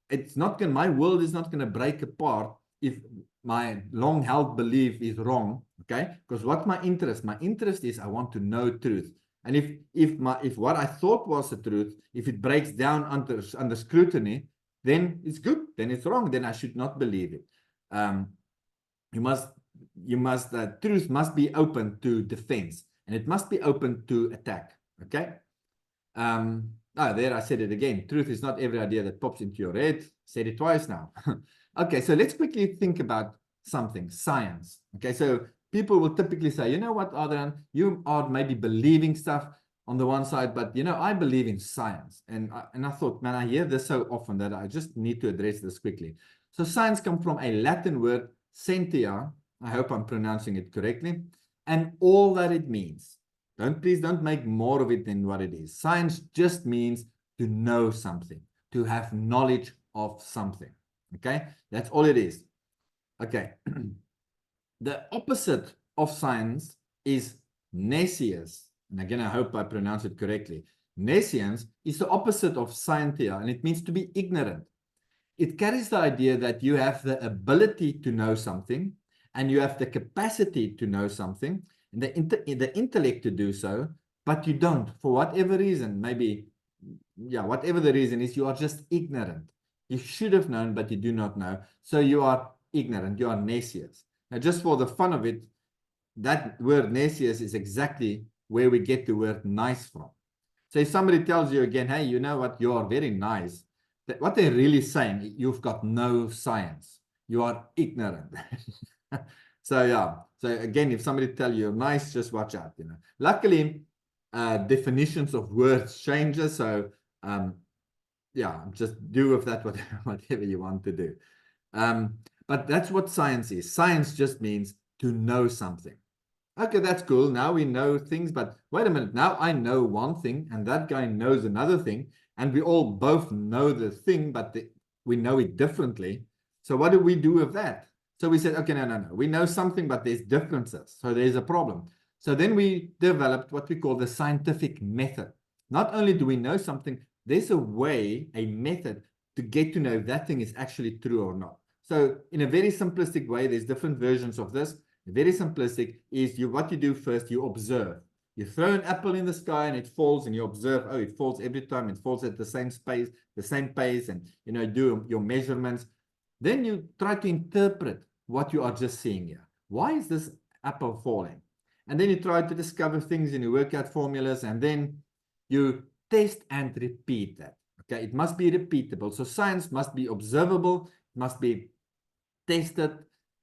It's not going, my world is not going to break apart if my long-held belief is wrong, okay? Because what my interest is I want to know truth. And if what I thought was the truth, if it breaks down under scrutiny, then it's good, then it's wrong, then I should not believe it. Truth must be open to defense, and it must be open to attack, okay? There I said it again. Truth is not every idea that pops into your head. Said it twice now. Okay, so let's quickly think about something, science. Okay, so people will typically say, you know what, Adriaan, you are maybe believing stuff on the one side, but you know, I believe in science. And I thought, man, I hear this so often that I just need to address this quickly. So science comes from a Latin word, scientia. I hope I'm pronouncing it correctly. And all that it means. Please don't make more of it than what it is. Science just means to know something, to have knowledge of something. Okay, that's all it is. Okay, the opposite of science is nescience. And again, I hope I pronounce it correctly. Nescience is the opposite of scientia, and it means to be ignorant. It carries the idea that you have the ability to know something, and you have the capacity to know something, and the intellect to do so, but you don't, for whatever reason. Maybe, yeah, whatever the reason is, you are just ignorant. You should have known, but you do not know. So you are ignorant, you are nescious. Now, just for the fun of it, that word nescious is exactly where we get the word nice from. So if somebody tells you again, hey, you know what, you are very nice, what they're really saying, you've got no science. You are ignorant. So yeah, so again, if somebody tell you you're nice, just watch out, you know. Luckily, definitions of words changes, so yeah, just do with that whatever you want to do. But that's what science is. Science just means to know something. Okay, that's cool. Now we know things, but wait a minute. Now I know one thing, and that guy knows another thing, and we all both know the thing, but we know it differently. So what do we do with that? So we said, okay, no. We know something, but there's differences. So there's a problem. So then we developed what we call the scientific method. Not only do we know something, there's a way, a method to get to know if that thing is actually true or not. So in a very simplistic way, there's different versions of this. Very simplistic is what you do first, you observe. You throw an apple in the sky and it falls, and you observe, oh, it falls every time. It falls at the same space, the same pace, and you know, do your measurements. Then you try to interpret what you are just seeing here. Why is this apple falling? And then you try to discover things and you work out formulas, and then you test and repeat that. Okay, it must be repeatable. So science must be observable, must be tested,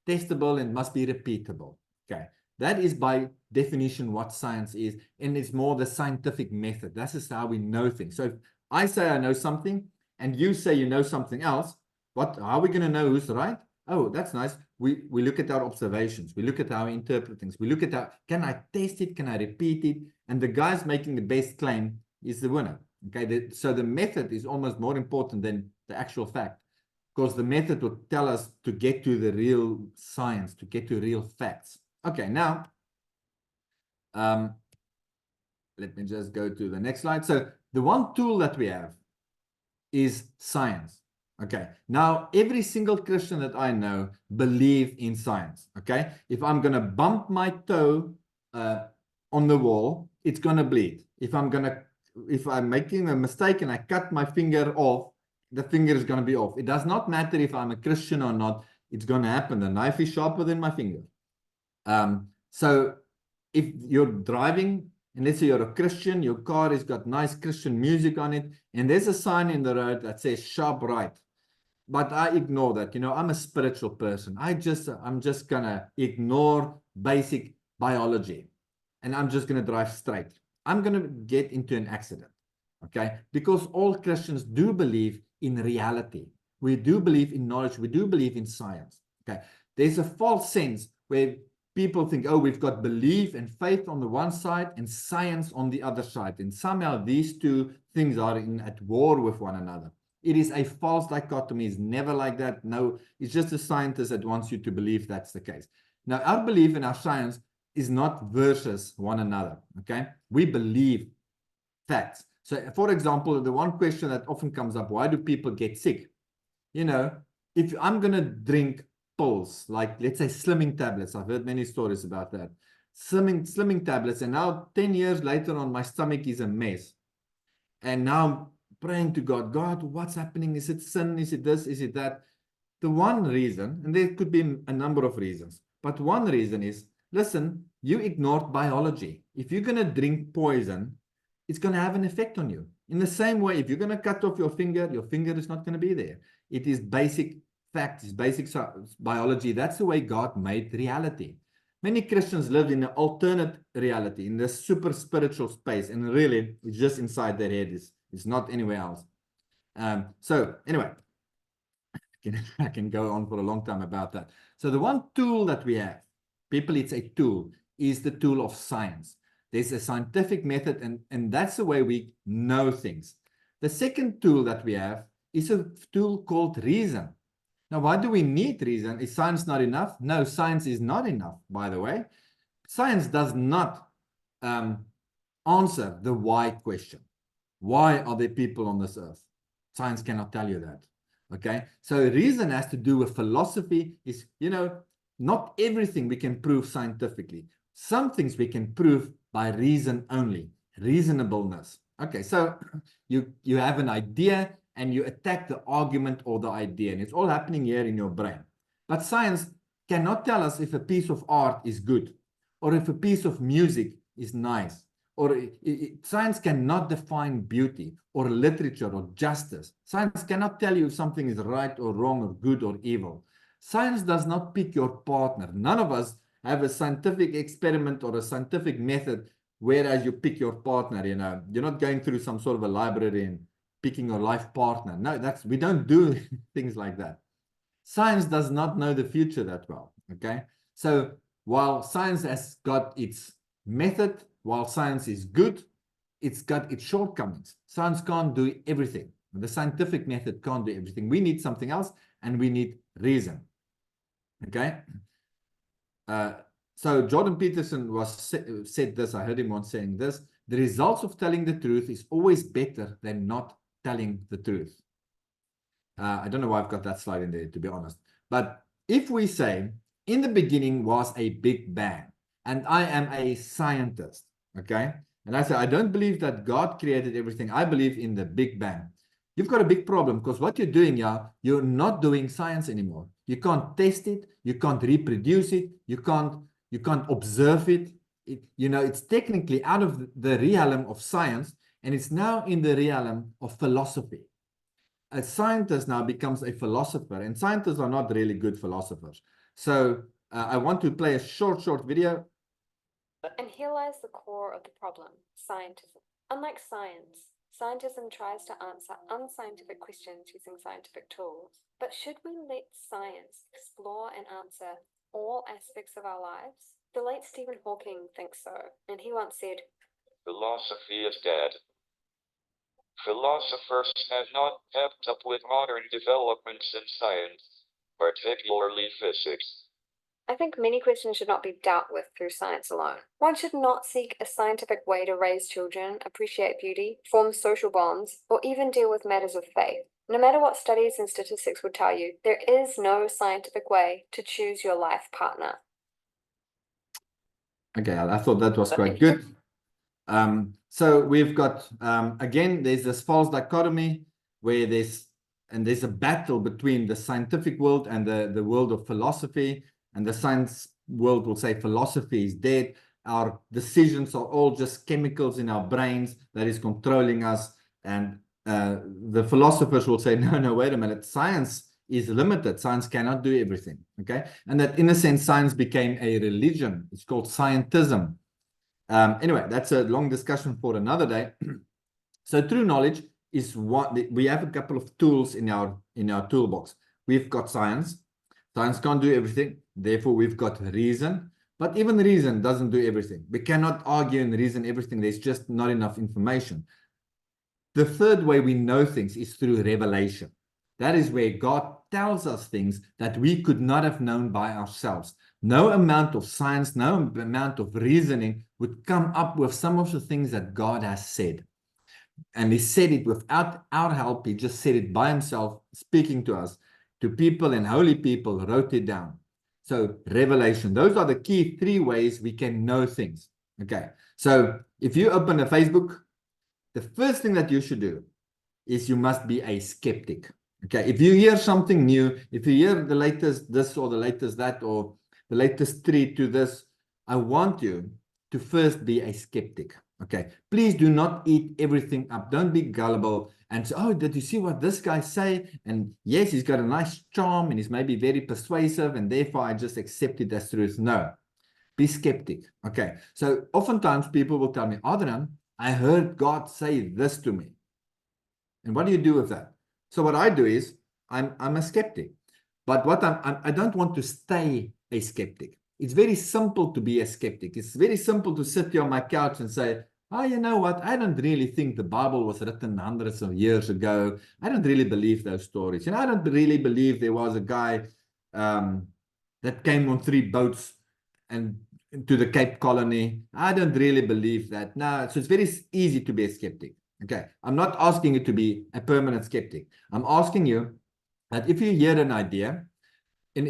testable, and must be repeatable. Okay, that is by definition what science is, and it's more the scientific method. That is how we know things. So if I say I know something and you say you know something else, how are we going to know who's right? Oh, that's nice. We look at our observations. We look at how we interpret things. We look at how, can I test it? Can I repeat it? And the guy's making the best claim is the winner. Okay, so the method is almost more important than the actual fact, because the method will tell us to get to the real science, to get to real facts. Okay, now, let me just go to the next slide. So the one tool that we have is science. Okay, now every single Christian that I know believe in science. Okay, if I'm going to bump my toe on the wall, it's going to bleed. If I'm making a mistake and I cut my finger off, the finger is going to be off. It does not matter if I'm a Christian or not. It's going to happen. The knife is sharper than my finger. So if you're driving, and let's say you're a Christian, your car has got nice Christian music on it, and there's a sign in the road that says sharp right. But I ignore that. You know, I'm a spiritual person. I'm just going to ignore basic biology, and I'm just going to drive straight. I'm going to get into an accident. Okay, because all Christians do believe in reality. We do believe in knowledge. We do believe in science. Okay, there's a false sense where people think, oh, we've got belief and faith on the one side and science on the other side, and somehow these two things are at war with one another. It is a false dichotomy. It's never like that. No, it's just a scientist that wants you to believe that's the case. Now, our belief in our science is not versus one another. Okay, we believe facts. So, for example, the one question that often comes up, why do people get sick? You know, if I'm going to drink pills, like let's say slimming tablets. I've heard many stories about that. Slimming tablets, and now 10 years later on, my stomach is a mess. And now I'm praying to God, God, what's happening? Is it sin? Is it this? Is it that? The one reason, and there could be a number of reasons, but one reason is, listen, you ignored biology. If you're going to drink poison, it's going to have an effect on you. In the same way, if you're going to cut off your finger is not going to be there. It is basic facts, basic biology. That's the way God made reality. Many Christians live in an alternate reality, in the super spiritual space, and really, it's just inside their head. It's not anywhere else. So anyway, I can go on for a long time about that. So the one tool that we have, people, it's a tool, is the tool of science. There's a scientific method, and that's the way we know things. The second tool that we have is a tool called reason. Now, why do we need reason? Is science not enough? No, science is not enough, by the way. Science does not answer the why question. Why are there people on this earth? Science cannot tell you that. Okay, so reason has to do with philosophy. Is, not everything we can prove scientifically. Some things we can prove by reason only, reasonableness. Okay, so you have an idea and you attack the argument or the idea, and it's all happening here in your brain. But science cannot tell us if a piece of art is good or if a piece of music is nice. Or science cannot define beauty or literature or justice. Science cannot tell you if something is right or wrong or good or evil. Science does not pick your partner. None of us have a scientific experiment or a scientific method whereas you pick your partner. You're not going through some sort of a library and picking your life partner. No, we don't do things like that. Science does not know the future that well. Okay, so while science has got its method, while science is good, it's got its shortcomings. Science can't do everything. The scientific method can't do everything. We need something else, and we need reason. Okay? So Jordan Peterson said this, I heard him once saying this: the results of telling the truth is always better than not telling the truth. I don't know why I've got that slide in there, to be honest. But if we say, in the beginning was a big bang, and I am a scientist, okay? And I say, I don't believe that God created everything. I believe in the Big Bang. You've got a big problem, because what you're doing, you're not doing science anymore. You can't test it. You can't reproduce it. You can't observe it. It's technically out of the realm of science, and it's now in the realm of philosophy. A scientist now becomes a philosopher, and scientists are not really good philosophers. So I want to play a short video. And here lies the core of the problem: scientism. Unlike science, scientism tries to answer unscientific questions using scientific tools. But should we let science explore and answer all aspects of our lives? The late Stephen Hawking thinks so, and he once said, Philosophy is dead. Philosophers have not kept up with modern developments in science, particularly physics. I think many questions should not be dealt with through science alone. One should not seek a scientific way to raise children, appreciate beauty, form social bonds, or even deal with matters of faith. No matter what studies and statistics would tell you, there is no scientific way to choose your life partner. Okay, I thought that was quite good. So we've got, again, there's this false dichotomy where there's a battle between the scientific world and the world of philosophy. And the science world will say philosophy is dead. Our decisions are all just chemicals in our brains that is controlling us. And the philosophers will say, no, wait a minute. Science is limited. Science cannot do everything. Okay. And that, in a sense, science became a religion. It's called scientism. Anyway, that's a long discussion for another day. So true knowledge is what we have a couple of tools in our toolbox. We've got science. Science can't do everything. Therefore, we've got reason. But even reason doesn't do everything. We cannot argue and reason everything. There's just not enough information. The third way we know things is through revelation. That is where God tells us things that we could not have known by ourselves. No amount of science, no amount of reasoning would come up with some of the things that God has said. And he said it without our help. He just said it by himself, speaking to us to people, and holy people wrote it down. So revelation, those are the key 3 ways we can know things. Okay, so if you open a Facebook, the first thing that you should do is you must be a skeptic. Okay, if you hear something new, if you hear the latest this or the latest that or the latest treat to this, I want you to first be a skeptic. Okay, please do not eat everything up. Don't be gullible and say, oh, did you see what this guy say? And yes, he's got a nice charm and he's maybe very persuasive and therefore I just accept it as truth. No, be skeptic. Okay, so oftentimes people will tell me, Adriaan, I heard God say this to me. And what do you do with that? So what I do is I'm a skeptic, but what I don't want to stay a skeptic. It's very simple to be a skeptic. It's very simple to sit here on my couch and say, oh, you know what? I don't really think the Bible was written hundreds of years ago. I don't really believe those stories. I don't really believe there was a guy that came on 3 boats and to the Cape Colony. I don't really believe that. No, so it's very easy to be a skeptic. Okay, I'm not asking you to be a permanent skeptic. I'm asking you that if you hear an idea, and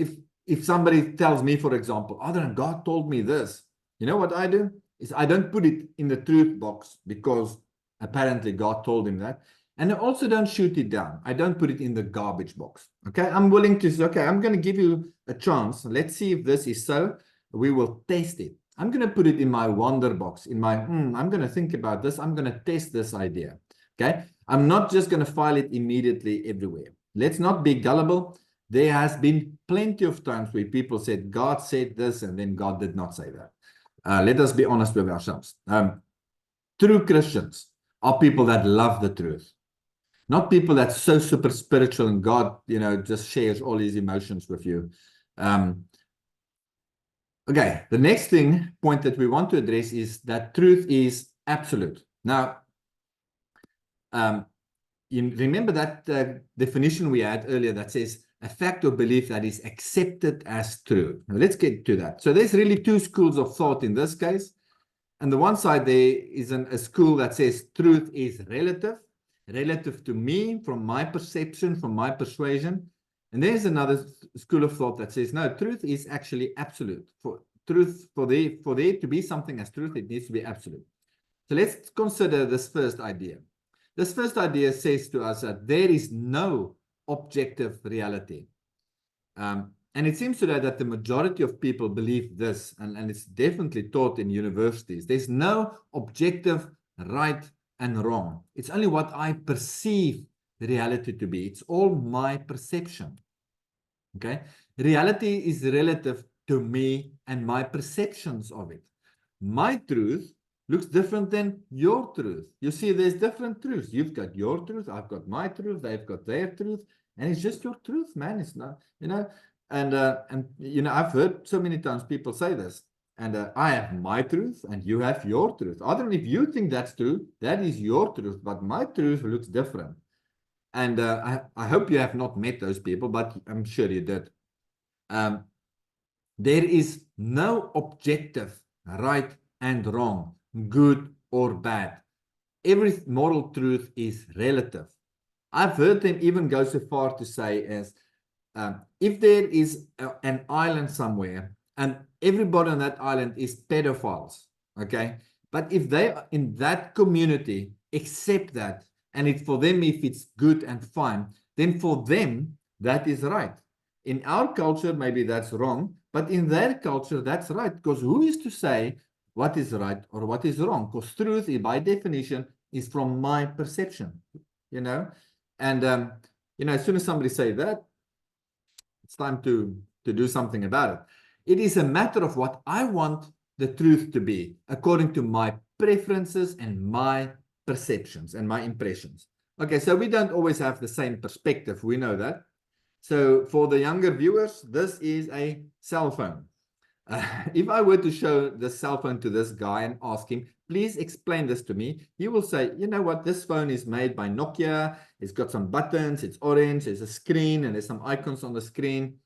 if somebody tells me, for example, Adriaan, God told me this, you know what I do? Is I don't put it in the truth box because apparently God told him that. And I also don't shoot it down. I don't put it in the garbage box. Okay, I'm willing to say, okay, I'm going to give you a chance. Let's see if this is so. We will test it. I'm going to put it in my wonder box, in my, I'm going to think about this. I'm going to test this idea. Okay. I'm not just going to file it immediately everywhere. Let's not be gullible. There has been plenty of times where people said, God said this, and then God did not say that. Let us be honest with ourselves. True Christians are people that love the truth. Not people that's so super spiritual and God, just shares all his emotions with you. Okay, the next point that we want to address is that truth is absolute. Now, you remember that definition we had earlier that says a fact or belief that is accepted as true. Now, let's get to that. So there's really 2 schools of thought in this case. On the one side, there is a school that says truth is relative to me, from my perception, from my persuasion. And there's another school of thought that says, no, truth is actually absolute. For there to be something as truth, it needs to be absolute. So let's consider this first idea. This first idea says to us that there is no objective reality. And it seems today that the majority of people believe this, and it's definitely taught in universities. There's no objective right and wrong. It's only what I perceive the reality to be. It's all my perception. Okay? Reality is relative to me and my perceptions of it. My truth looks different than your truth. You see, there's different truths. You've got your truth, I've got my truth, they've got their truth, and it's just your truth, man. It's not, and I've heard so many times people say this, and I have my truth and you have your truth. Other than if you think that's true, that is your truth, but my truth looks different. And I hope you have not met those people, but I'm sure you did. There is no objective right and wrong, good or bad. Every moral truth is relative. I've heard them even go so far to say as if there is an island somewhere and everybody on that island is pedophiles, okay? But if they in that community accept that, and for them, if it's good and fine, then for them, that is right. In our culture, maybe that's wrong, but in their culture, that's right. Because who is to say what is right or what is wrong? Because truth, by definition, is from my perception, And, as soon as somebody says that, it's time to do something about it. It is a matter of what I want the truth to be, according to my preferences and my perceptions and my impressions. Okay, so we don't always have the same perspective. We know that. So for the younger viewers, this is a cell phone. If I were to show the cell phone to this guy and ask him, please explain this to me, he will say, you know what, this phone is made by Nokia. It's got some buttons, it's orange, there's a screen, and there's some icons on the screen.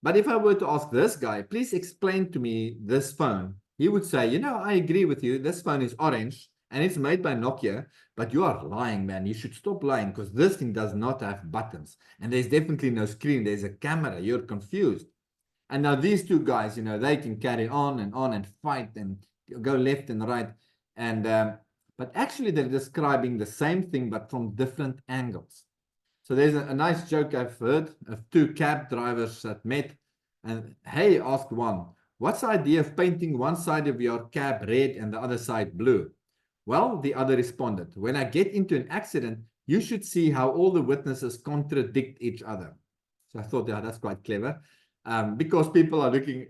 But if I were to ask this guy, please explain to me this phone, he would say, I agree with you. This phone is orange and it's made by Nokia, but you are lying, man. You should stop lying because this thing does not have buttons and there's definitely no screen. There's a camera. You're confused. And now these two guys, you know, they can carry on and fight and go left and right. And but actually they're describing the same thing, but from different angles. So there's a nice joke I've heard of two cab drivers that met, and hey, asked one, what's the idea of painting one side of your cab red and the other side blue? Well, the other responded, when I get into an accident, you should see how all the witnesses contradict each other. So I thought, yeah, that's quite clever, because people are looking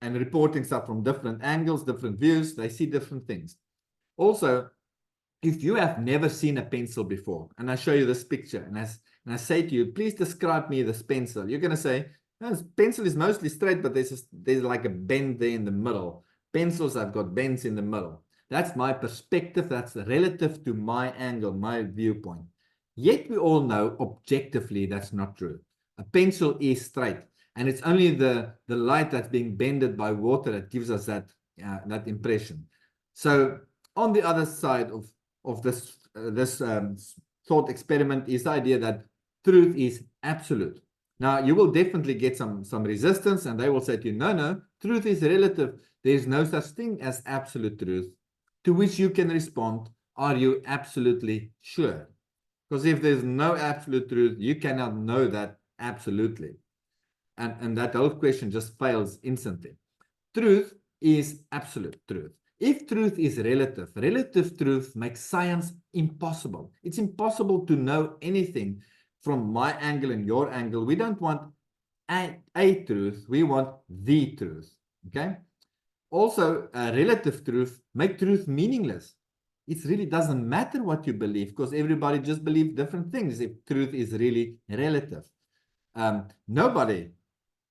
and reporting stuff from different angles, different views, they see different things. Also, if you have never seen a pencil before, and I show you this picture, and I say to you, please describe me this pencil, you're going to say, no, this pencil is mostly straight, but there's like a bend there in the middle. Pencils have got bends in the middle. That's my perspective. That's relative to my angle, my viewpoint. Yet we all know objectively that's not true. A pencil is straight, and it's only the light that's being bended by water that gives us that impression. So on the other side of this thought experiment is the idea that truth is absolute. Now, you will definitely get some resistance, and they will say to you, no, truth is relative. There's no such thing as absolute truth. To which you can respond, are you absolutely sure? Because if there's no absolute truth, you cannot know that absolutely. And that whole question just fails instantly. Truth is absolute truth. If truth is relative, relative truth makes science impossible. It's impossible to know anything from my angle and your angle. We don't want a truth. We want the truth. Okay? Also, relative truth makes truth meaningless. It really doesn't matter what you believe because everybody just believes different things if truth is really relative. Nobody,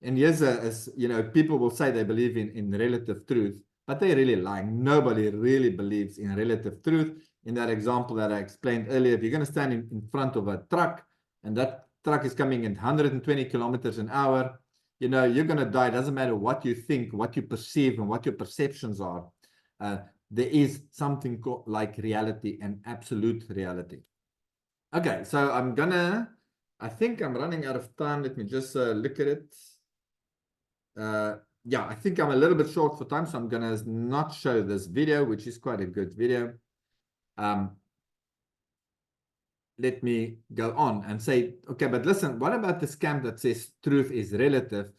and yes, as you know, people will say they believe in relative truth, but they're really lying. Nobody really believes in relative truth. In that example that I explained earlier, if you're going to stand in front of a truck and that truck is coming at 120 kilometers an hour, you know, you're going to die. It doesn't matter what you think, what you perceive, and what your perceptions are. There is something like reality and absolute reality. Okay, so I think I'm running out of time. Let me just look at it. Yeah, I think I'm a little bit short for time, so I'm gonna not show this video, which is quite a good video. Let me go on and say, okay, but listen, what about this camp that says truth is relative?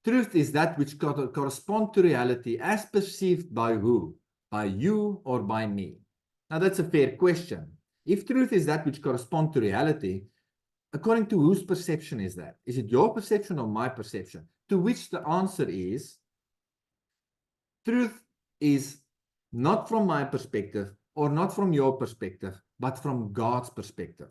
Truth is that which corresponds to reality as perceived by who? By you or by me? Now, that's a fair question. If truth is that which corresponds to reality, according to whose perception is that? Is it your perception or my perception? To which the answer is, truth is not from my perspective or not from your perspective, but from God's perspective.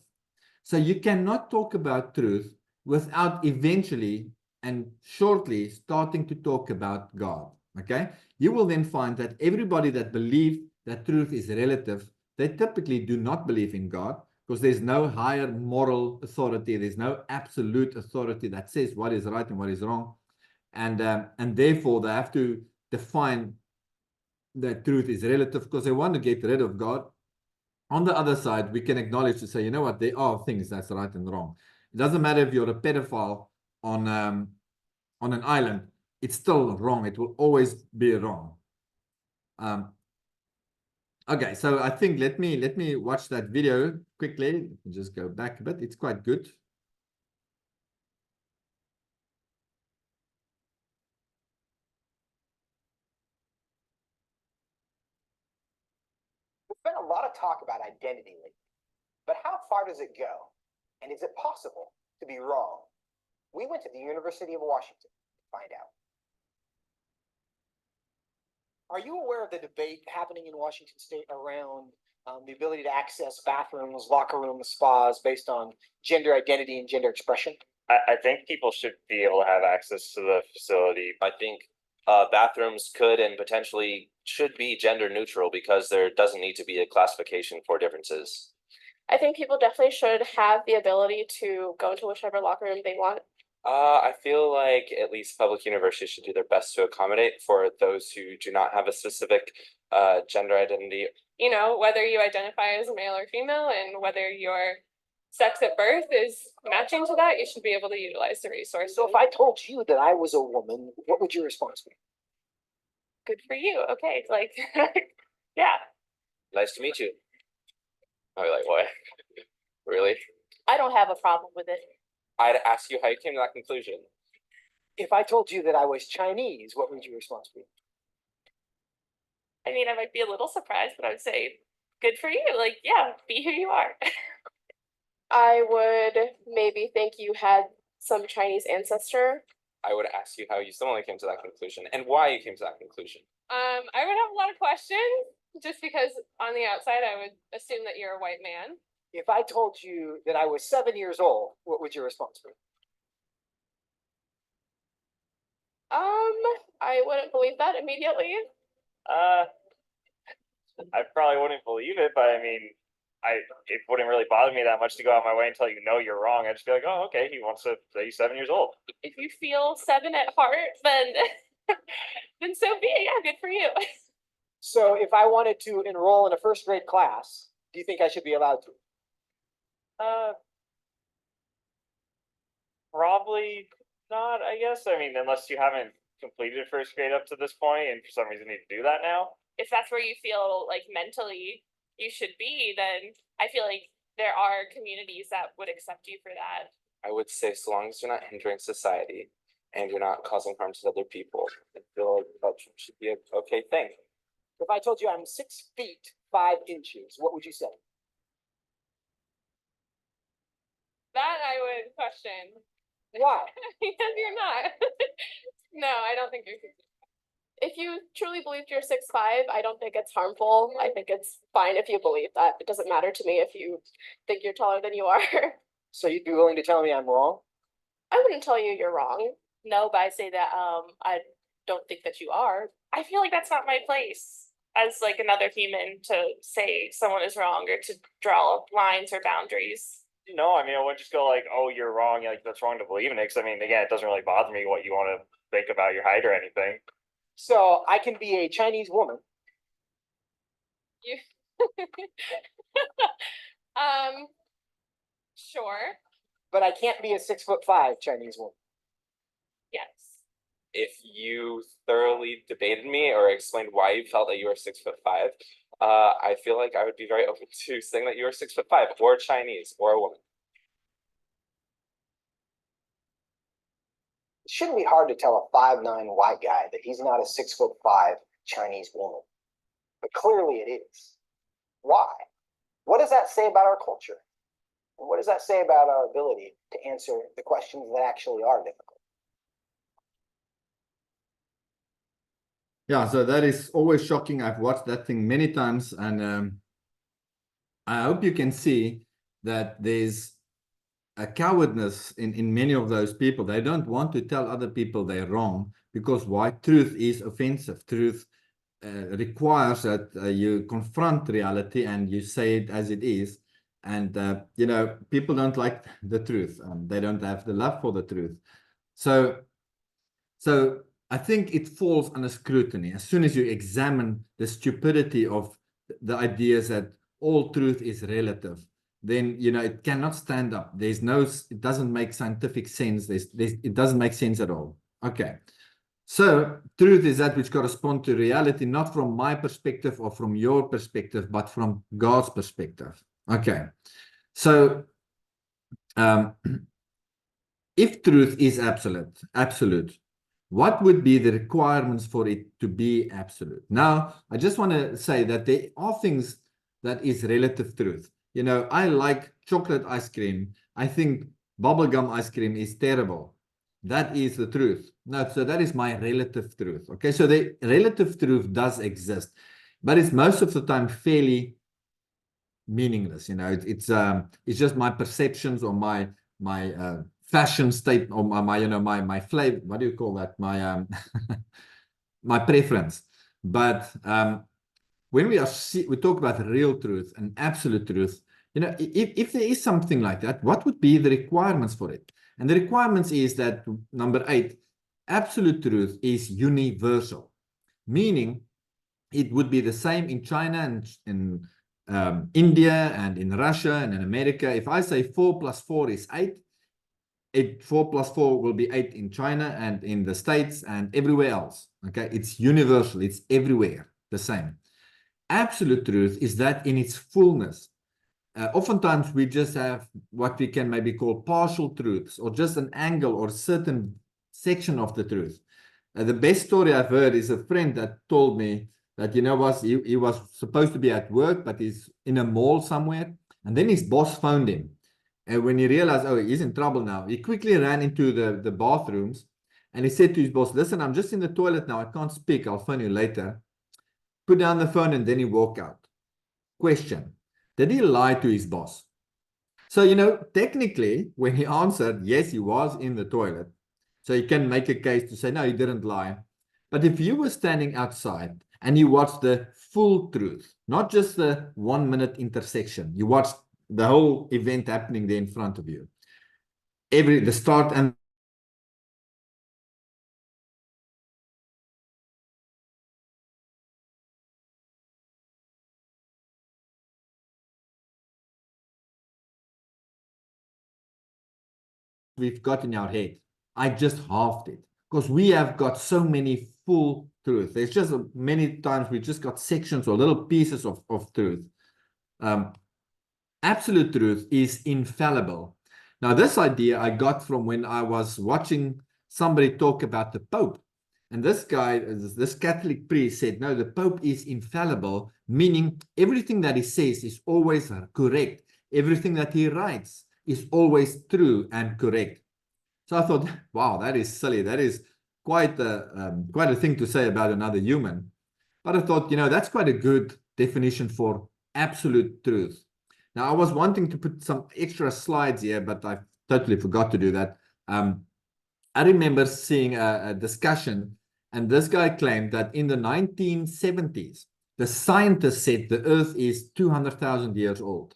So you cannot talk about truth without eventually and shortly starting to talk about God. Okay? You will then find that everybody that believes that truth is relative, they typically do not believe in God because there's no higher moral authority. There's no absolute authority that says what is right and what is wrong. And therefore they have to define that truth is relative because they want to get rid of God. On the other side, we can acknowledge to say, you know what, there are things that's right and wrong. It doesn't matter if you're a pedophile on an island, it's still wrong. It will always be wrong. Okay, so I think let me watch that video quickly. Just go back a bit. It's quite good. There's been a lot of talk about identity lately, but how far does it go? And is it possible to be wrong? We went to the University of Washington to find out. Are you aware of the debate happening in Washington State around the ability to access bathrooms, locker rooms, spas based on gender identity and gender expression? I think people should be able to have access to the facility. I think bathrooms could and potentially should be gender neutral because there doesn't need to be a classification for differences. I think people definitely should have the ability to go to whichever locker room they want I feel like at least public universities should do their best to accommodate for those who do not have a specific gender identity. You know, whether you identify as male or female and whether your sex at birth is matching to that, you should be able to utilize the resource. So if I told you that I was a woman, what would your response be? Good for you. Okay, like, yeah. Nice to meet you. I'd be like, what? Really? I don't have a problem with it. I'd ask you how you came to that conclusion. If I told you that I was Chinese, what would your response be? I mean, I might be a little surprised, but I would say, good for you. Like, yeah, be who you are. I would maybe think you had some Chinese ancestor. I would ask you how you similarly came to that conclusion and why you came to that conclusion. I would have a lot of questions just because on the outside, I would assume that you're a white man. If I told you that I was 7 years old, what would your response be? I wouldn't believe that immediately. I probably wouldn't believe it, but I mean, it wouldn't really bother me that much to go out my way and tell you no, you're wrong. I'd just be like, oh, okay, he wants to say he's 7 years old. If you feel 7 at heart, then then so be it. Yeah, good for you. So if I wanted to enroll in a first grade class, do you think I should be allowed to? Probably not, I guess. I mean, unless you haven't completed first grade up to this point and for some reason need to do that now. If that's where you feel like mentally you should be, then I feel like there are communities that would accept you for that. I would say so long as you're not hindering society and you're not causing harm to other people, I feel like that should be an okay thing. If I told you I'm 6 feet 5 inches, what would you say? That I would question. Why? Because you're not. No, I don't think you're 6'5". If you truly believed you're 6'5", I don't think it's harmful. I think it's fine if you believe that. It doesn't matter to me if you think you're taller than you are. So you'd be willing to tell me I'm wrong? I wouldn't tell you you're wrong. No, but I say that I don't think that you are. I feel like that's not my place as like another human to say someone is wrong or to draw lines or boundaries. No, I mean, I wouldn't just go like, oh, you're wrong. Like, that's wrong to believe in it. Because, I mean, again, it doesn't really bother me what you want to think about your height or anything. So I can be a Chinese woman. You sure. But I can't be a 6'5" Chinese woman. Yes. If you thoroughly debated me or explained why you felt that you were 6'5", I feel like I would be very open to saying that you were 6'5" or Chinese or a woman. It shouldn't be hard to tell a 5'9" white guy that he's not a 6'5" Chinese woman. But clearly it is. Why? What does that say about our culture? And what does that say about our ability to answer the questions that actually are difficult? Yeah, so that is always shocking. I've watched that thing many times, and I hope you can see that there's a cowardness in many of those people. They don't want to tell other people they're wrong, because why? Truth is offensive. Truth requires that you confront reality and you say it as it is. And, you know, people don't like the truth. They don't have the love for the truth. So I think it falls under scrutiny. As soon as you examine the stupidity of the ideas that all truth is relative, then, you know, it cannot stand up. There's no, it doesn't make scientific sense. It doesn't make sense at all. Okay. So truth is that which corresponds to reality, not from my perspective or from your perspective, but from God's perspective. Okay. So if truth is absolute, what would be the requirements for it to be absolute? Now, I just want to say that there are things that is relative truth. You know, I like chocolate ice cream. I think bubblegum ice cream is terrible. That is the truth. No, so that is my relative truth. Okay, so the relative truth does exist, but it's most of the time fairly meaningless. You know, it's just my perceptions or my fashion state or my flavor. What do you call that? My my preference. But when we talk about real truth and absolute truth, you know, if there is something like that, what would be the requirements for it? And the requirements is that number 8, absolute truth is universal, meaning it would be the same in China and in India and in Russia and in America. If I say 4 plus 4 is 8, 4 plus 4 will be 8 in China and in the States and everywhere else. Okay, it's universal, it's everywhere the same. Absolute truth is that in its fullness. Oftentimes we just have what we can maybe call partial truths, or just an angle or certain section of the truth. The best story I've heard is a friend that told me that, he was supposed to be at work, but he's in a mall somewhere, and then his boss phoned him. And when he realized, oh, he's in trouble now, he quickly ran into the bathrooms, and he said to his boss, listen, I'm just in the toilet now, I can't speak, I'll phone you later. Put down the phone, and then he walked out. Question, did he lie to his boss? So, technically, when he answered, yes, he was in the toilet, so you can make a case to say, no, he didn't lie. But if you were standing outside and you watched the full truth, not just the 1 minute intersection, you watched the whole event happening there in front of you, the start and we've got in our head. I just halved it because we have got so many full truth. There's just many times we just got sections or little pieces of truth. Absolute truth is infallible. Now, this idea I got from when I was watching somebody talk about the Pope. And this guy, this Catholic priest said, no, the Pope is infallible, meaning everything that he says is always correct. Everything that he writes is always true and correct. So I thought, wow, that is silly. That is quite a thing to say about another human. But I thought, that's quite a good definition for absolute truth. Now, I was wanting to put some extra slides here, but I totally forgot to do that. I remember seeing a discussion, and this guy claimed that in the 1970s, the scientists said the Earth is 200,000 years old.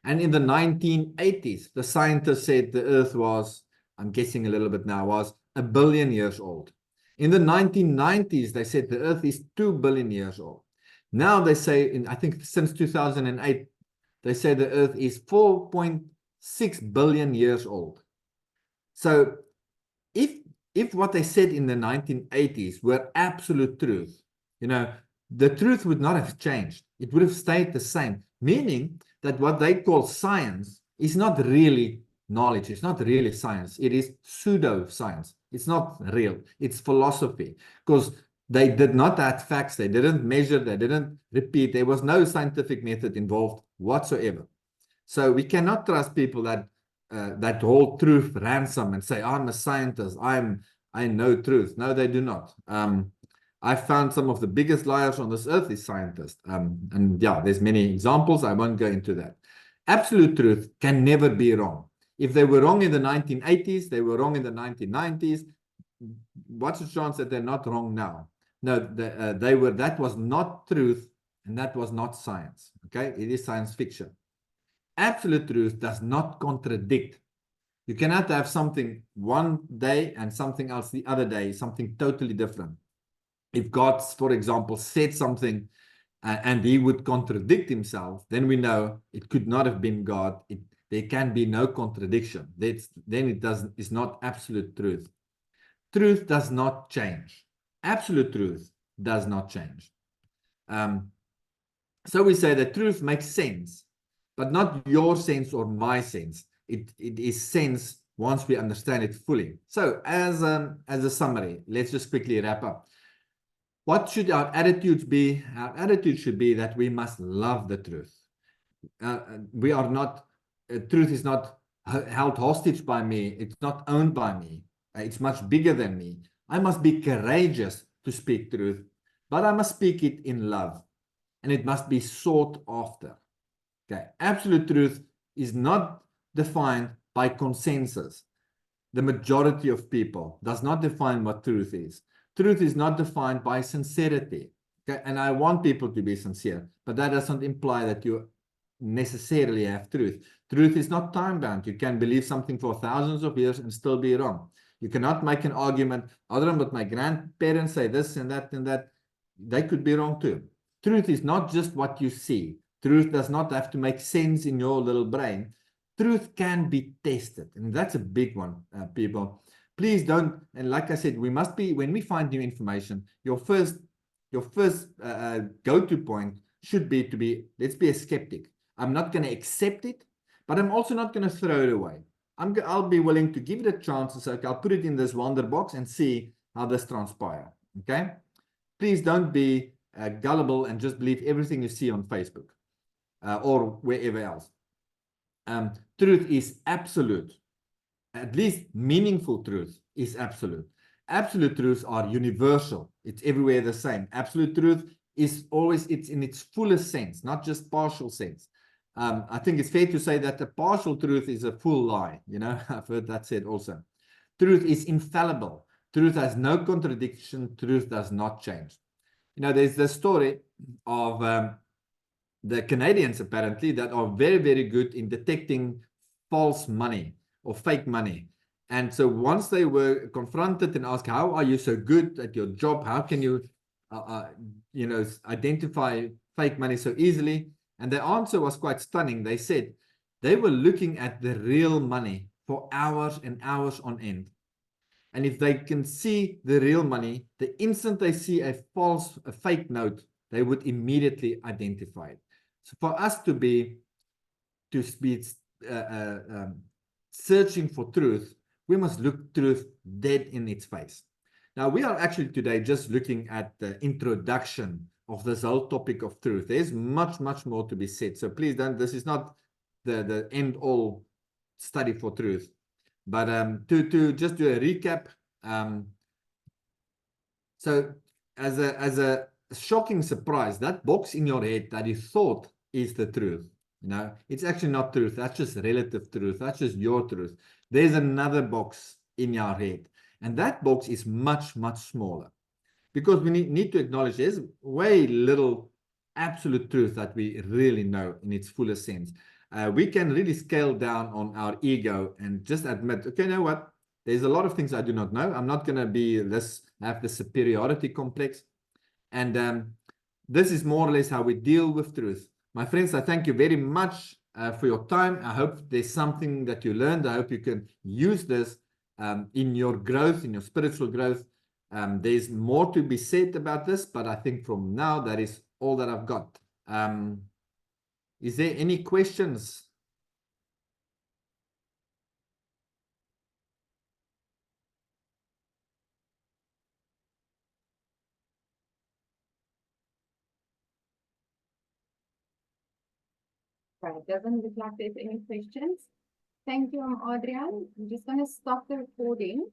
And in the 1980s, the scientists said the Earth was, I'm guessing a little bit now, was 1 billion years old. In the 1990s, they said the Earth is 2 billion years old. Now they say, I think since 2008, they say the Earth is 4.6 billion years old. So if what they said in the 1980s were absolute truth, the truth would not have changed. It would have stayed the same, meaning that what they call science is not really knowledge. It's not really science. It is pseudo-science. It's not real. It's philosophy, because they did not add facts. They didn't measure. They didn't repeat. There was no scientific method involved whatsoever. So we cannot trust people that hold truth ransom and say, I'm a scientist. I know truth. No, they do not. I found some of the biggest liars on this earth is scientists. And yeah, there's many examples. I won't go into that. Absolute truth can never be wrong. If they were wrong in the 1980s, they were wrong in the 1990s. What's the chance that they're not wrong now? No, that was not truth, and that was not science. Okay, it is science fiction. Absolute truth does not contradict. You cannot have something one day and something else the other day, something totally different. If God, for example, said something and he would contradict himself, then we know it could not have been God. There can be no contradiction. Then it's not absolute truth. Truth does not change. Absolute truth does not change. So we say that truth makes sense, but not your sense or my sense. It is sense once we understand it fully. So as a summary, let's just quickly wrap up. What should our attitudes be? Our attitude should be that we must love the truth. We are not, truth is not held hostage by me. It's not owned by me. It's much bigger than me. I must be courageous to speak truth, but I must speak it in love, and it must be sought after. Okay, absolute truth is not defined by consensus. The majority of people does not define what truth is. Truth is not defined by sincerity. Okay, and I want people to be sincere, but that doesn't imply that you necessarily have truth. Truth is not time bound. You can believe something for thousands of years and still be wrong. You cannot make an argument, Adriaan, but my grandparents say this and that and that. They could be wrong too. Truth is not just what you see. Truth does not have to make sense in your little brain. Truth can be tested. And that's a big one, people. Please don't, and like I said, we must be, when we find new information, your first go-to point should be to be, let's be a skeptic. I'm not going to accept it, but I'm also not going to throw it away. I'll be willing to give it a chance and say, okay, I'll put it in this wonder box and see how this transpires. Okay? Please don't be gullible and just believe everything you see on Facebook or wherever else. Truth is absolute. At least meaningful truth is absolute. Absolute truths are universal. It's everywhere the same. Absolute truth is always, it's in its fullest sense, not just partial sense. I think it's fair to say that the partial truth is a full lie. You know, I've heard that said also. Truth is infallible. Truth has no contradiction. Truth does not change. You know, there's the story of the Canadians, apparently, that are very, very good in detecting false money or fake money. And so once they were confronted and asked, how are you so good at your job? How can you, you know, identify fake money so easily? And the answer was quite stunning. They said they were looking at the real money for hours and hours on end. And if they can see the real money, the instant they see a fake note, they would immediately identify it. So for us to be searching for truth, we must look truth dead in its face. Now, we are actually today just looking at the introduction of this whole topic of truth. There's much, much more to be said. So please don't, this is not the end-all study for truth. But to just do a recap, so as a shocking surprise, that box in your head that you thought is the truth, you know, it's actually not truth. That's just relative truth. That's just your truth. There's another box in your head, and that box is much, much smaller, because we need to acknowledge there's way little absolute truth that we really know in its fullest sense. We can really scale down on our ego and just admit, okay, you know what? There's a lot of things I do not know. I'm not going to have the superiority complex. And this is more or less how we deal with truth. My friends, I thank you very much for your time. I hope there's something that you learned. I hope you can use this in your growth, in your spiritual growth. There's more to be said about this, but I think from now, that is all that I've got. Is there any questions? Right, it doesn't look like there's any questions. Thank you, Adriaan. I'm just going to stop the recording.